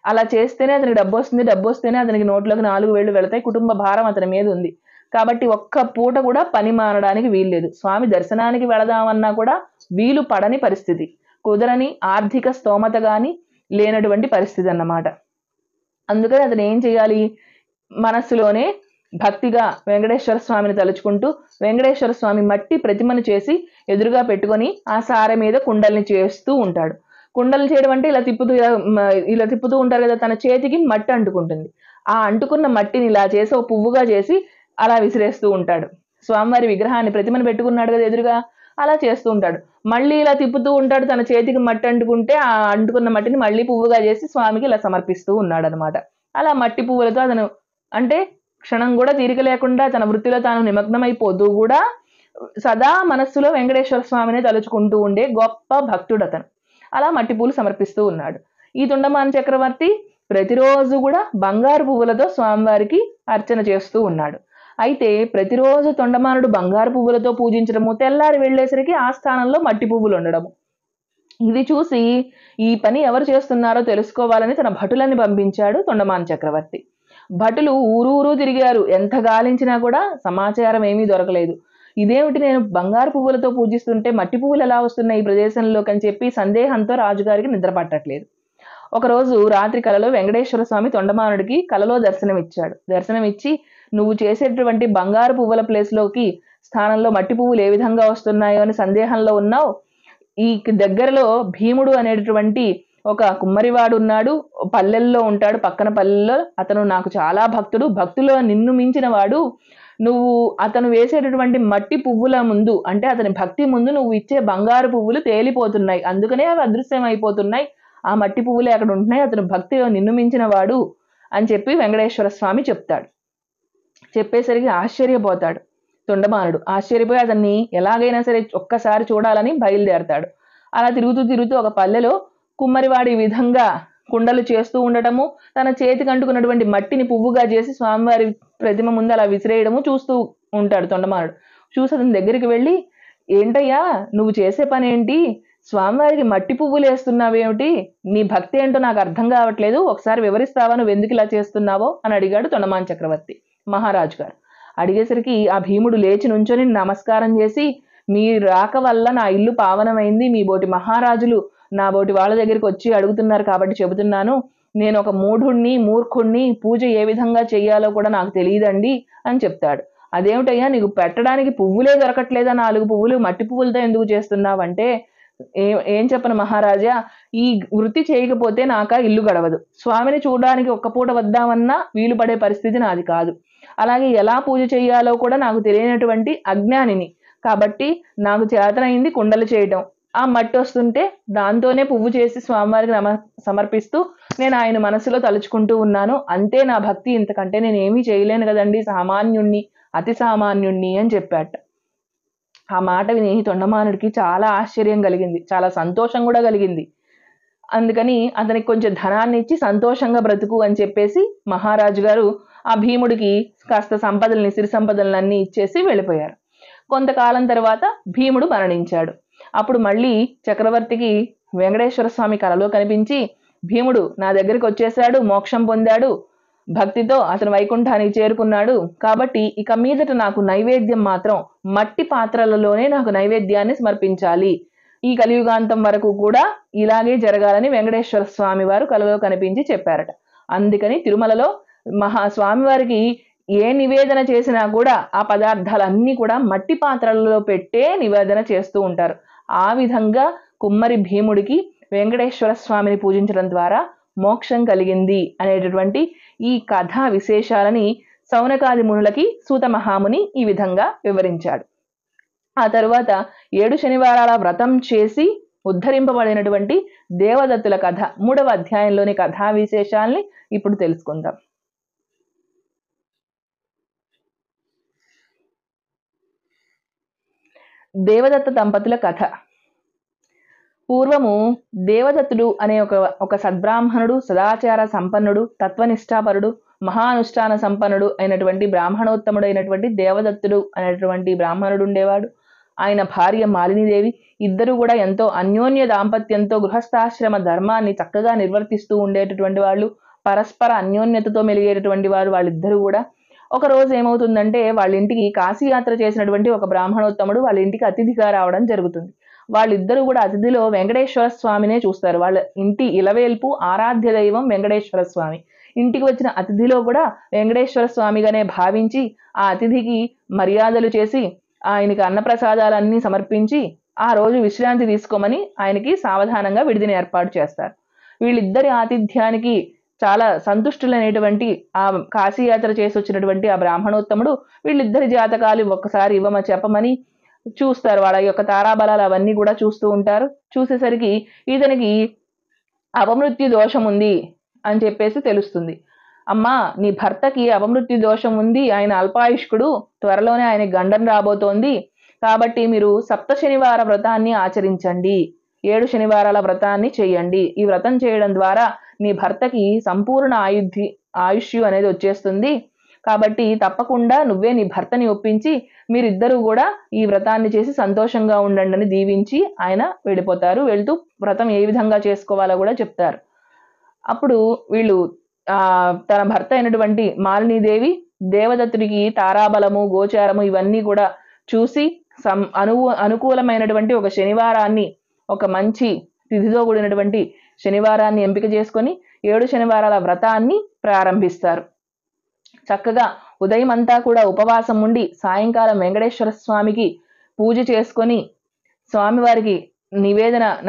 అలా చేస్తేనే అతనికి డబ్బు వస్తుంది, డబ్బు వస్తేనే అతనికి నోట్లోకి 4 వేళ్ళు వెళతాయి. కుటుంబ భారం అతని మీద ఉంది. కాబట్టి ఒక్క పూట కూడా పని మానడానికి వీల్లేదు. స్వామి దర్శనానికి వెళదామన్నా కూడా వీలు పడని పరిస్థితి, కుదరని ఆర్థిక స్తోమత గాని లేనటువంటి పరిస్థితి అన్నమాట. అందుకని అతను ఏం చేయాలి? మనస్సులోనే భక్తిగా వెంకటేశ్వర స్వామిని తలుచుకుంటూ వెంకటేశ్వర స్వామి మట్టి ప్రతిమను చేసి ఎదురుగా పెట్టుకొని ఆ సారె మీద కుండల్ని చేస్తూ ఉంటాడు. కుండలు చేయడం అంటే ఇలా తిప్పుతూ ఉంటారు కదా, తన చేతికి మట్టి అంటుకుంటుంది. ఆ అంటుకున్న మట్టిని ఇలా చేసి ఒక పువ్వుగా చేసి అలా విసిరేస్తూ ఉంటాడు. స్వామివారి విగ్రహాన్ని ప్రతిమను పెట్టుకున్నాడు కదా ఎదురుగా, అలా చేస్తూ ఉంటాడు. మళ్ళీ ఇలా తిప్పుతూ ఉంటాడు. తన చేతికి మట్టి అంటుకుంటే ఆ అంటుకున్న మట్టిని మళ్ళీ పువ్వుగా చేసి స్వామికి ఇలా సమర్పిస్తూ ఉన్నాడు అనమాట. అలా మట్టి పువ్వులతో అతను అంటే క్షణం కూడా తీరిక లేకుండా తన వృత్తిలో తాను నిమగ్నమైపోతూ కూడా సదా మనస్సులో వెంకటేశ్వర స్వామిని తలుచుకుంటూ ఉండే గొప్ప భక్తుడు అతను. అలా మట్టి పూలు సమర్పిస్తూ ఉన్నాడు. ఈ తొండమాన చక్రవర్తి ప్రతిరోజు కూడా బంగారు పువ్వులతో స్వామివారికి అర్చన చేస్తూ ఉన్నాడు. అయితే ప్రతిరోజు తొండమానుడు బంగారు పువ్వులతో పూజించడము, తెల్లారి వెళ్ళేసరికి ఆ స్థానంలో మట్టి పువ్వులు ఉండడము. ఇది చూసి ఈ పని ఎవరు చేస్తున్నారో తెలుసుకోవాలని తన భటులని పంపించాడు తొండమాన చక్రవర్తి. భటులు ఊరూరు తిరిగారు. ఎంత గాలించినా కూడా సమాచారం ఏమీ దొరకలేదు. ఇదేమిటి, నేను బంగారు పువ్వులతో పూజిస్తుంటే మట్టి పువ్వులు ఎలా వస్తున్నాయి ఈ ప్రదేశంలోకి అని చెప్పి సందేహంతో రాజుగారికి నిద్ర పట్టట్లేదు. ఒకరోజు రాత్రి కలలో వెంకటేశ్వర స్వామి తొండమానుడికి కలలో దర్శనమిచ్చాడు. దర్శనమిచ్చి, నువ్వు చేసేటటువంటి బంగారు పువ్వుల ప్లేస్లోకి స్థానంలో మట్టి పువ్వులు ఏ విధంగా వస్తున్నాయో అని సందేహంలో ఉన్నావు. ఈ దగ్గరలో భీముడు అనేటటువంటి ఒక కుమ్మరివాడు ఉన్నాడు, పల్లెల్లో ఉంటాడు, పక్కన పల్లెల్లో. అతను నాకు చాలా భక్తుడు, భక్తులో నిన్ను మించిన వాడు. నువ్వు అతను వేసేటటువంటి మట్టి పువ్వుల ముందు, అంటే అతని భక్తి ముందు నువ్వు ఇచ్చే బంగారు పువ్వులు తేలిపోతున్నాయి, అందుకనే అవి అదృశ్యం అయిపోతున్నాయి. ఆ మట్టి పువ్వులే అక్కడ ఉంటున్నాయి, అతను భక్తిలో నిన్ను మించిన వాడు అని చెప్పి వెంకటేశ్వర స్వామి చెప్తాడు. చెప్పేసరికి ఆశ్చర్యపోతాడు తొండమానుడు. ఆశ్చర్యపోయి అతన్ని ఎలాగైనా సరే ఒక్కసారి చూడాలని బయలుదేరతాడు. అలా తిరుగుతూ ఒక పల్లెలో కుమ్మరివాడు ఈ విధంగా కుండలు చేస్తూ ఉండటము, తన చేతికి అంటుకున్నటువంటి మట్టిని పువ్వుగా చేసి స్వామివారి ప్రతిమ ముందు అలా విసిరేయడము చూస్తూ ఉంటాడు తొండమానుడు. చూసి అతని దగ్గరికి వెళ్ళి, ఏంటయ్యా నువ్వు చేసే పని ఏంటి? స్వామివారికి మట్టి పువ్వులు వేస్తున్నావేమిటి? నీ భక్తి ఏంటో నాకు అర్థం కావట్లేదు, ఒకసారి వివరిస్తావా, నువ్వు ఎందుకు ఇలా చేస్తున్నావో అని అడిగాడు తొండమాన్ చక్రవర్తి మహారాజు గారు. అడిగేసరికి ఆ భీముడు లేచి నుంచొని నమస్కారం చేసి, మీ రాక వల్ల నా ఇల్లు పావనమైంది, మీ బోటి మహారాజులు నా బోటి వాళ్ళ దగ్గరికి వచ్చి అడుగుతున్నారు కాబట్టి చెబుతున్నాను, నేను ఒక మూర్ఖుణ్ణి, పూజ ఏ విధంగా చెయ్యాలో కూడా నాకు తెలియదండి అని చెప్తాడు. అదేమిటయ్యా, నీకు పెట్టడానికి పువ్వులే దొరకట్లేదా, 4 పువ్వులు మట్టి పువ్వులతో ఎందుకు చేస్తున్నావంటే, ఏం చెప్పను మహారాజా, ఈ వృత్తి చేయకపోతే నాక ఇల్లు గడవదు, స్వామిని చూడడానికి ఒక్క పూట వద్దామన్నా వీలు పడే పరిస్థితి నాది కాదు, అలాగే ఎలా పూజ చేయాలో కూడా నాకు తెలియనటువంటి అజ్ఞానిని, కాబట్టి నాకు చేతనైంది కుండలు చేయటం, ఆ మట్టి వస్తుంటే దాంతోనే పువ్వు చేసి స్వామివారికి సమర్పిస్తూ నేను ఆయన మనసులో తలుచుకుంటూ ఉన్నాను, అంతే నా భక్తి, ఇంతకంటే నేను ఏమీ చేయలేను కదండి, సామాన్యుణ్ణి, అతి సామాన్యుణ్ణి అని చెప్పాట. ఆ మాట విని తొండమానుడికి చాలా ఆశ్చర్యం కలిగింది, చాలా సంతోషం కూడా కలిగింది. అందుకని అతనికి కొంచెం ధనాన్ని ఇచ్చి సంతోషంగా బ్రతుకు అని చెప్పేసి మహారాజు గారు ఆ భీముడికి కాస్త సిరి సంపదలన్నీ ఇచ్చేసి వెళ్ళిపోయారు. కొంతకాలం తర్వాత భీముడు మరణించాడు. అప్పుడు మళ్ళీ చక్రవర్తికి వెంకటేశ్వర స్వామి కలలో కనిపించి, భీముడు నా దగ్గరికి వచ్చేశాడు, మోక్షం పొందాడు, భక్తితో అతను వైకుంఠానికి చేరుకున్నాడు, కాబట్టి ఇక మీదట నాకు నైవేద్యం మాత్రం మట్టి పాత్రలలోనే నాకు నైవేద్యాన్ని సమర్పించాలి, ఈ కలియుగాంతం వరకు కూడా ఇలాగే జరగాలని వెంకటేశ్వర స్వామి వారు కలలో కనిపించి చెప్పారట. అందుకని తిరుమలలో స్వామివారికి ఏ నివేదన చేసినా కూడా ఆ పదార్థాలన్నీ కూడా మట్టి పాత్రలలో పెట్టే నివేదన చేస్తూ ఉంటారు. ఆ విధంగా కుమ్మరి భీముడికి వెంకటేశ్వర స్వామిని పూజించడం ద్వారా మోక్షం కలిగింది అనేటటువంటి ఈ కథా విశేషాలని సౌనకాది మునులకి సూత మహాముని ఈ విధంగా వివరించాడు. ఆ తరువాత 7 శనివారాల వ్రతం చేసి ఉద్ధరింపబడినటువంటి దేవదత్తుల కథ 3వ అధ్యాయంలోని కథా విశేషాల్ని ఇప్పుడు తెలుసుకుందాం. దేవదత్త దంపతుల కథ. పూర్వము దేవదత్తుడు అనే ఒక సద్బ్రాహ్మణుడు, సదాచార సంపన్నుడు, తత్వనిష్టాపరుడు, మహానుష్ఠాన సంపన్నుడు అయినటువంటి బ్రాహ్మణోత్తముడైనటువంటి దేవదత్తుడు అనేటువంటి బ్రాహ్మణుడు ఉండేవాడు. ఆయన భార్య మాలినీదేవి, ఇద్దరు కూడా ఎంతో అన్యోన్య దాంపత్యంతో గృహస్థాశ్రమ ధర్మాన్ని చక్కగా నిర్వర్తిస్తూ ఉండేటటువంటి వాళ్ళు, పరస్పర అన్యోన్యతతో మెలిగేటటువంటి వారు వాళ్ళిద్దరూ కూడా. ఒక రోజు ఏమవుతుందంటే, వాళ్ళ ఇంటికి కాశీయాత్ర చేసినటువంటి ఒక బ్రాహ్మణోత్తముడు వాళ్ళ ఇంటికి అతిథిగా రావడం జరుగుతుంది. వాళ్ళిద్దరూ కూడా అతిథిలో వెంకటేశ్వర స్వామినే చూస్తారు. వాళ్ళ ఇంటి ఇలవేల్పు ఆరాధ్య దైవం వెంకటేశ్వర స్వామి. ఇంటికి వచ్చిన అతిథిలో కూడా వెంకటేశ్వర స్వామిగానే భావించి ఆ అతిథికి మర్యాదలు చేసి ఆయనకి అన్నప్రసాదాలన్నీ సమర్పించి ఆ రోజు విశ్రాంతి తీసుకోమని ఆయనకి సావధానంగా విడిదిని ఏర్పాటు చేస్తారు. వీళ్ళిద్దరి ఆతిథ్యానికి చాలా సంతుష్టులైనటువంటి ఆ కాశీయాత్ర చేసి వచ్చినటువంటి ఆ బ్రాహ్మణోత్తముడు వీళ్ళిద్దరి జాతకాలు ఒక్కసారి చెప్పమని చూస్తారు. వాళ్ళ యొక్క తారాబలాలు అవన్నీ కూడా చూస్తూ ఉంటారు. చూసేసరికి ఇతనికి అపమృత్యు దోషం ఉంది అని చెప్పేసి తెలుస్తుంది. అమ్మా, నీ భర్తకి అపమృత్యు దోషం ఉంది, ఆయన అల్పాయుష్కుడు, త్వరలోనే ఆయన గండం రాబోతోంది, కాబట్టి మీరు 7 శనివార వ్రతాన్ని ఆచరించండి, 7 శనివారాల వ్రతాన్ని చేయండి. ఈ వ్రతం చేయడం ద్వారా నీ భర్తకి సంపూర్ణ ఆయుష్ అనేది వచ్చేస్తుంది, కాబట్టి తప్పకుండా నువ్వే నీ భర్తని ఒప్పించి మీరిద్దరూ కూడా ఈ వ్రతాన్ని చేసి సంతోషంగా ఉండండి అని దీవించి ఆయన వెళ్ళిపోతారు. వెళ్తూ వ్రతం ఏ విధంగా చేసుకోవాలో కూడా చెప్తారు. అప్పుడు వీళ్ళు తన భర్త అయినటువంటి మాలినీదేవి దేవదత్తుడికి తారాబలము, గోచారము ఇవన్నీ కూడా చూసి అనుకూలమైనటువంటి ఒక శనివారాన్ని, ఒక మంచి తిథితో కూడినటువంటి శనివారాన్ని ఎంపిక చేసుకొని 7 శనివారాల వ్రతాన్ని ప్రారంభిస్తారు. చక్కగా ఉదయం అంతా కూడా ఉపవాసం ఉండి సాయంకాలం వెంకటేశ్వర స్వామికి పూజ చేసుకొని స్వామివారికి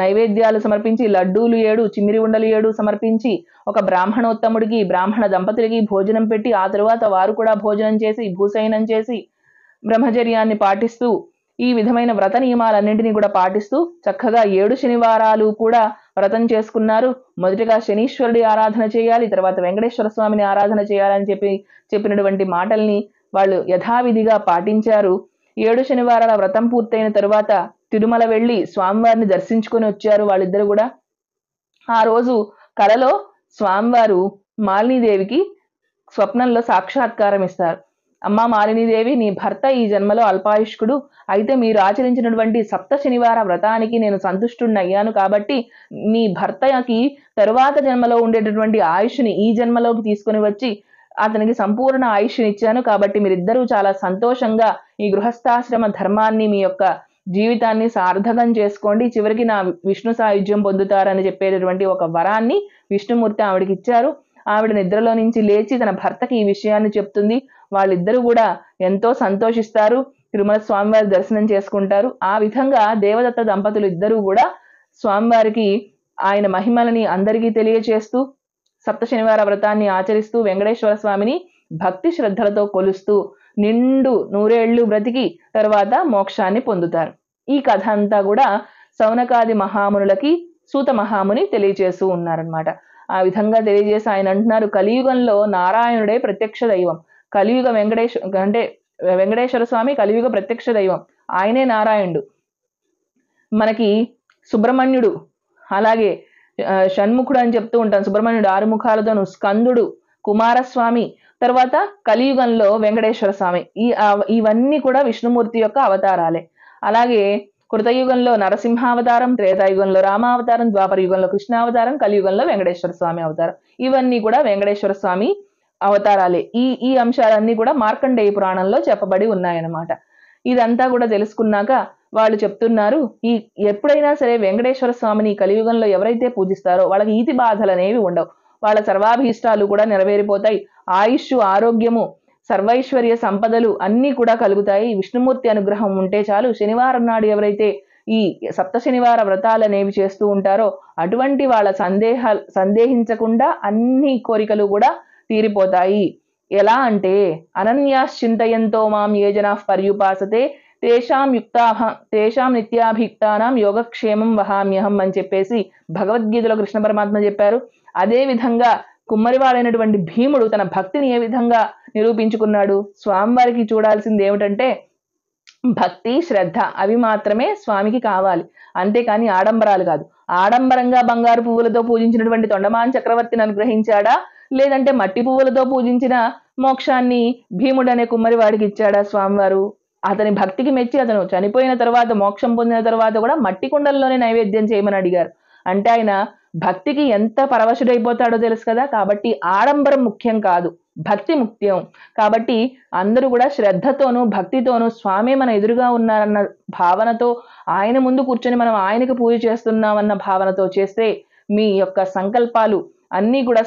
నైవేద్యాలు సమర్పించి లడ్డూలు 7, చిమిరి ఉండలు 7 సమర్పించి ఒక బ్రాహ్మణోత్తముడికి, బ్రాహ్మణ దంపతులకి భోజనం పెట్టి ఆ తరువాత వారు కూడా భోజనం చేసి భూశయనం చేసి బ్రహ్మచర్యాన్ని పాటిస్తూ ఈ విధమైన వ్రత నియమాలన్నింటినీ కూడా పాటిస్తూ చక్కగా 7 శనివారాలు కూడా వ్రతం చేసుకున్నారు. మొదటిగా శనీశ్వరుడి ఆరాధన చేయాలి, తర్వాత వెంకటేశ్వర స్వామిని ఆరాధన చేయాలని చెప్పినటువంటి మాటల్ని వాళ్ళు యథావిధిగా పాటించారు. 7 శనివారాల వ్రతం పూర్తయిన తరువాత తిరుమల వెళ్ళి స్వామివారిని దర్శించుకొని వచ్చారు వాళ్ళిద్దరు కూడా. ఆ రోజు కలలో స్వామివారు మాలినీదేవికి స్వప్నంలో సాక్షాత్కారం ఇస్తారు. అమ్మా మాలినీదేవి, నీ భర్త ఈ జన్మలో అల్పాయుష్కుడు, అయితే మీరు ఆచరించినటువంటి సప్త శనివార వ్రతానికి నేను సంతుష్టున్నయ్యాను కాబట్టి నీ భర్తకి తరువాత జన్మలో ఉండేటటువంటి ఆయుష్ని ఈ జన్మలోకి తీసుకుని వచ్చి అతనికి సంపూర్ణ ఆయుష్ని ఇచ్చాను కాబట్టి మీరిద్దరూ చాలా సంతోషంగా ఈ గృహస్థాశ్రమ ధర్మాన్ని మీ యొక్క జీవితాన్ని సార్థకం చేసుకోండి, చివరికి నా విష్ణు సాయుధ్యం పొందుతారని చెప్పేటటువంటి ఒక వరాన్ని విష్ణుమూర్తి ఆవిడకి ఇచ్చారు. ఆవిడ నిద్రలో నుంచి లేచి తన భర్తకి ఈ విషయాన్ని చెప్తుంది. వాళ్ళిద్దరూ కూడా ఎంతో సంతోషిస్తారు, తిరుమల స్వామివారి దర్శనం చేసుకుంటారు. ఆ విధంగా దేవదత్త దంపతులు ఇద్దరూ కూడా స్వామివారికి ఆయన మహిమలని అందరికీ తెలియచేస్తూ సప్త శనివార వ్రతాన్ని ఆచరిస్తూ వెంకటేశ్వర స్వామిని భక్తి శ్రద్ధలతో కొలుస్తూ నిండు నూరేళ్లు బ్రతికి తర్వాత మోక్షాన్ని పొందుతారు. ఈ కథ అంతా కూడా సౌనకాది మహామునులకి సూత మహాముని తెలియచేస్తూ ఉన్నారనమాట. ఆ విధంగా తెలియజేసి ఆయన అంటున్నారు, కలియుగంలో నారాయణుడే ప్రత్యక్ష దైవం. కలియుగ వెంకటేశ్వర స్వామి కలియుగ ప్రత్యక్ష దైవం, ఆయనే నారాయణుడు. మనకి సుబ్రహ్మణ్యుడు, అలాగే షణ్ముఖుడు అని చెప్తూ ఉంటాం. సుబ్రహ్మణ్యుడు 6 ముఖాలతోను, స్కందుడు, కుమారస్వామి, తర్వాత కలియుగంలో వెంకటేశ్వర స్వామి. ఇవన్నీ కూడా విష్ణుమూర్తి యొక్క అవతారాలే. అలాగే కృతయుగంలో నరసింహావతారం, త్రేతాయుగంలో రామావతారం, ద్వాపర యుగంలో కృష్ణావతారం, కలియుగంలో వెంకటేశ్వర స్వామి అవతారం. ఇవన్నీ కూడా వెంకటేశ్వర స్వామి అవతారాలే. ఈ అంశాలన్నీ కూడా మార్కండేయ పురాణంలో చెప్పబడి ఉన్నాయన్నమాట. ఇదంతా కూడా తెలుసుకున్నాక వాళ్ళు చెప్తున్నారు, ఎప్పుడైనా సరే వెంకటేశ్వర స్వామిని కలియుగంలో ఎవరైతే పూజిస్తారో వాళ్ళకి ఈతి బాధలు అనేవి ఉండవు. వాళ్ళ సర్వాభీష్టాలు కూడా నెరవేరిపోతాయి. ఆయుష్, ఆరోగ్యము, సర్వైశ్వర్య సంపదలు అన్నీ కూడా కలుగుతాయి. విష్ణుమూర్తి అనుగ్రహం ఉంటే చాలు. శనివారం నాడు ఎవరైతే ఈ సప్త శనివార వ్రతాలు అనేవి చేస్తూ ఉంటారో అటువంటి వాళ్ళ సందేహించకుండా అన్ని కోరికలు కూడా తీరిపోతాయి. ఎలా అంటే అనన్యాశ్చింతయంతో మాం ఏ జనాః పర్యుపాసతే తేషాం నిత్యాభిక్తానాం యోగక్షేమం వహామ్యహం అని చెప్పేసి భగవద్గీతలో కృష్ణ పరమాత్మ చెప్పారు. అదే విధంగా కుమ్మరివాడైనటువంటి భీముడు తన భక్తిని ఏ విధంగా నిరూపించుకున్నాడు? స్వామివారికి చూడాల్సింది ఏమిటంటే భక్తి, శ్రద్ధ, అవి మాత్రమే స్వామికి కావాలి, అంతేకాని ఆడంబరాలు కాదు. ఆడంబరంగా బంగారు పువ్వులతో పూజించినటువంటి తొండమాన్ చక్రవర్తిని అనుగ్రహించాడా, లేదంటే మట్టి పువ్వులతో పూజించిన మోక్షాన్ని భీముడు అనే కుమ్మరివాడికి ఇచ్చాడా స్వామివారు? అతని భక్తికి మెచ్చి అతను చనిపోయిన తర్వాత, మోక్షం పొందిన తర్వాత కూడా మట్టి కుండల్లోనే నైవేద్యం చేయమని అడిగారు. అంటే ఆయన భక్తికి ఎంత పరవశుడైపోతాడో తెలుసు కదా. కాబట్టి ఆడంబరం ముఖ్యం కాదు, భక్తి ముఖ్యం. కాబట్టి అందరూ కూడా శ్రద్ధతోనూ భక్తితోనూ స్వామి మన ఎదురుగా ఉన్నారన్న భావనతో, ఆయన ముందు కూర్చొని మనం ఆయనకు పూజ చేస్తున్నామన్న భావనతో చేస్తే మీ యొక్క సంకల్పాలు అన్నీ కూడా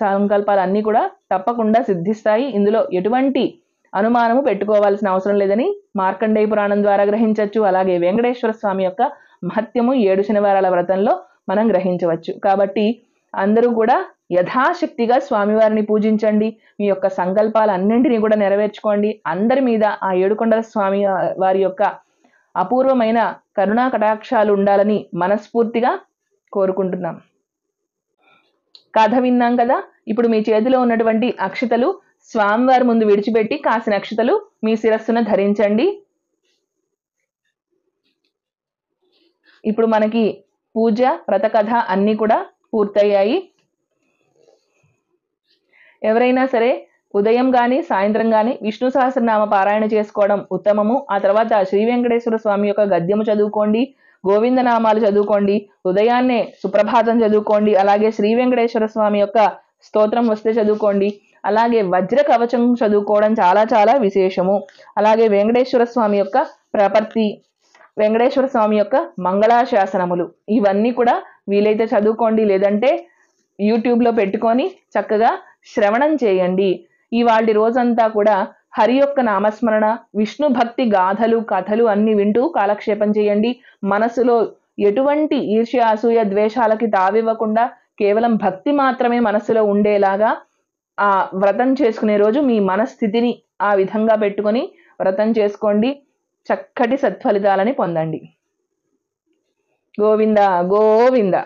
సంకల్పాలు అన్నీ కూడా తప్పకుండా సిద్ధిస్తాయి. ఇందులో ఎటువంటి అనుమానము పెట్టుకోవాల్సిన అవసరం లేదని మార్కండేయ పురాణం ద్వారా గ్రహించవచ్చు. అలాగే వెంకటేశ్వర స్వామి యొక్క మహత్యము 7 శనివారాల వ్రతంలో మనం గ్రహించవచ్చు. కాబట్టి అందరూ కూడా యథాశక్తిగా స్వామివారిని పూజించండి. మీ యొక్క సంకల్పాలన్నింటినీ కూడా నెరవేర్చుకోండి. అందరి మీద ఆ ఏడుకొండల స్వామి వారి యొక్క అపూర్వమైన కరుణా కటాక్షాలు ఉండాలని మనస్ఫూర్తిగా కోరుకుంటున్నాం. కథ విన్నాం కదా. ఇప్పుడు మీ చేతిలో ఉన్నటువంటి అక్షతలు స్వామివారి ముందు విడిచిపెట్టి కాసిన అక్షతలు మీ శిరస్సున ధరించండి. ఇప్పుడు మనకి పూజ, వ్రతకథ అన్నీ కూడా పూర్తయ్యాయి. ఎవరైనా సరే ఉదయం కానీ సాయంత్రం కానీ విష్ణు సహస్రనామ పారాయణ చేసుకోవడం ఉత్తమము. ఆ తర్వాత శ్రీ వెంకటేశ్వర స్వామి యొక్క గద్యము చదువుకోండి, గోవిందనామాలు చదువుకోండి, ఉదయాన్నే సుప్రభాతం చదువుకోండి, అలాగే శ్రీ వెంకటేశ్వర స్వామి యొక్క స్తోత్రం వస్తే చదువుకోండి. అలాగే వజ్ర కవచం చదువుకోవడం చాలా చాలా విశేషము. అలాగే వెంకటేశ్వర స్వామి యొక్క ప్రపత్తి, వెంకటేశ్వర స్వామి యొక్క మంగళాశాసనములు ఇవన్నీ కూడా వీలైతే చదువుకోండి, లేదంటే యూట్యూబ్లో పెట్టుకొని చక్కగా శ్రవణం చేయండి. ఇవాళ రోజంతా కూడా హరి యొక్క నామస్మరణ, విష్ణు భక్తి గాథలు, కథలు అన్ని వింటూ కాలక్షేపం చేయండి. మనసులో ఎటువంటి ఈర్ష్య, అసూయ, ద్వేషాలకి తావివ్వకుండా కేవలం భక్తి మాత్రమే మనసులో ఉండేలాగా ఆ వ్రతం చేసుకునే రోజు మీ మనస్థితిని ఆ విధంగా పెట్టుకొని వ్రతం చేసుకోండి. చక్కటి సత్ఫలితాలని పొందండి. గోవింద గోవింద.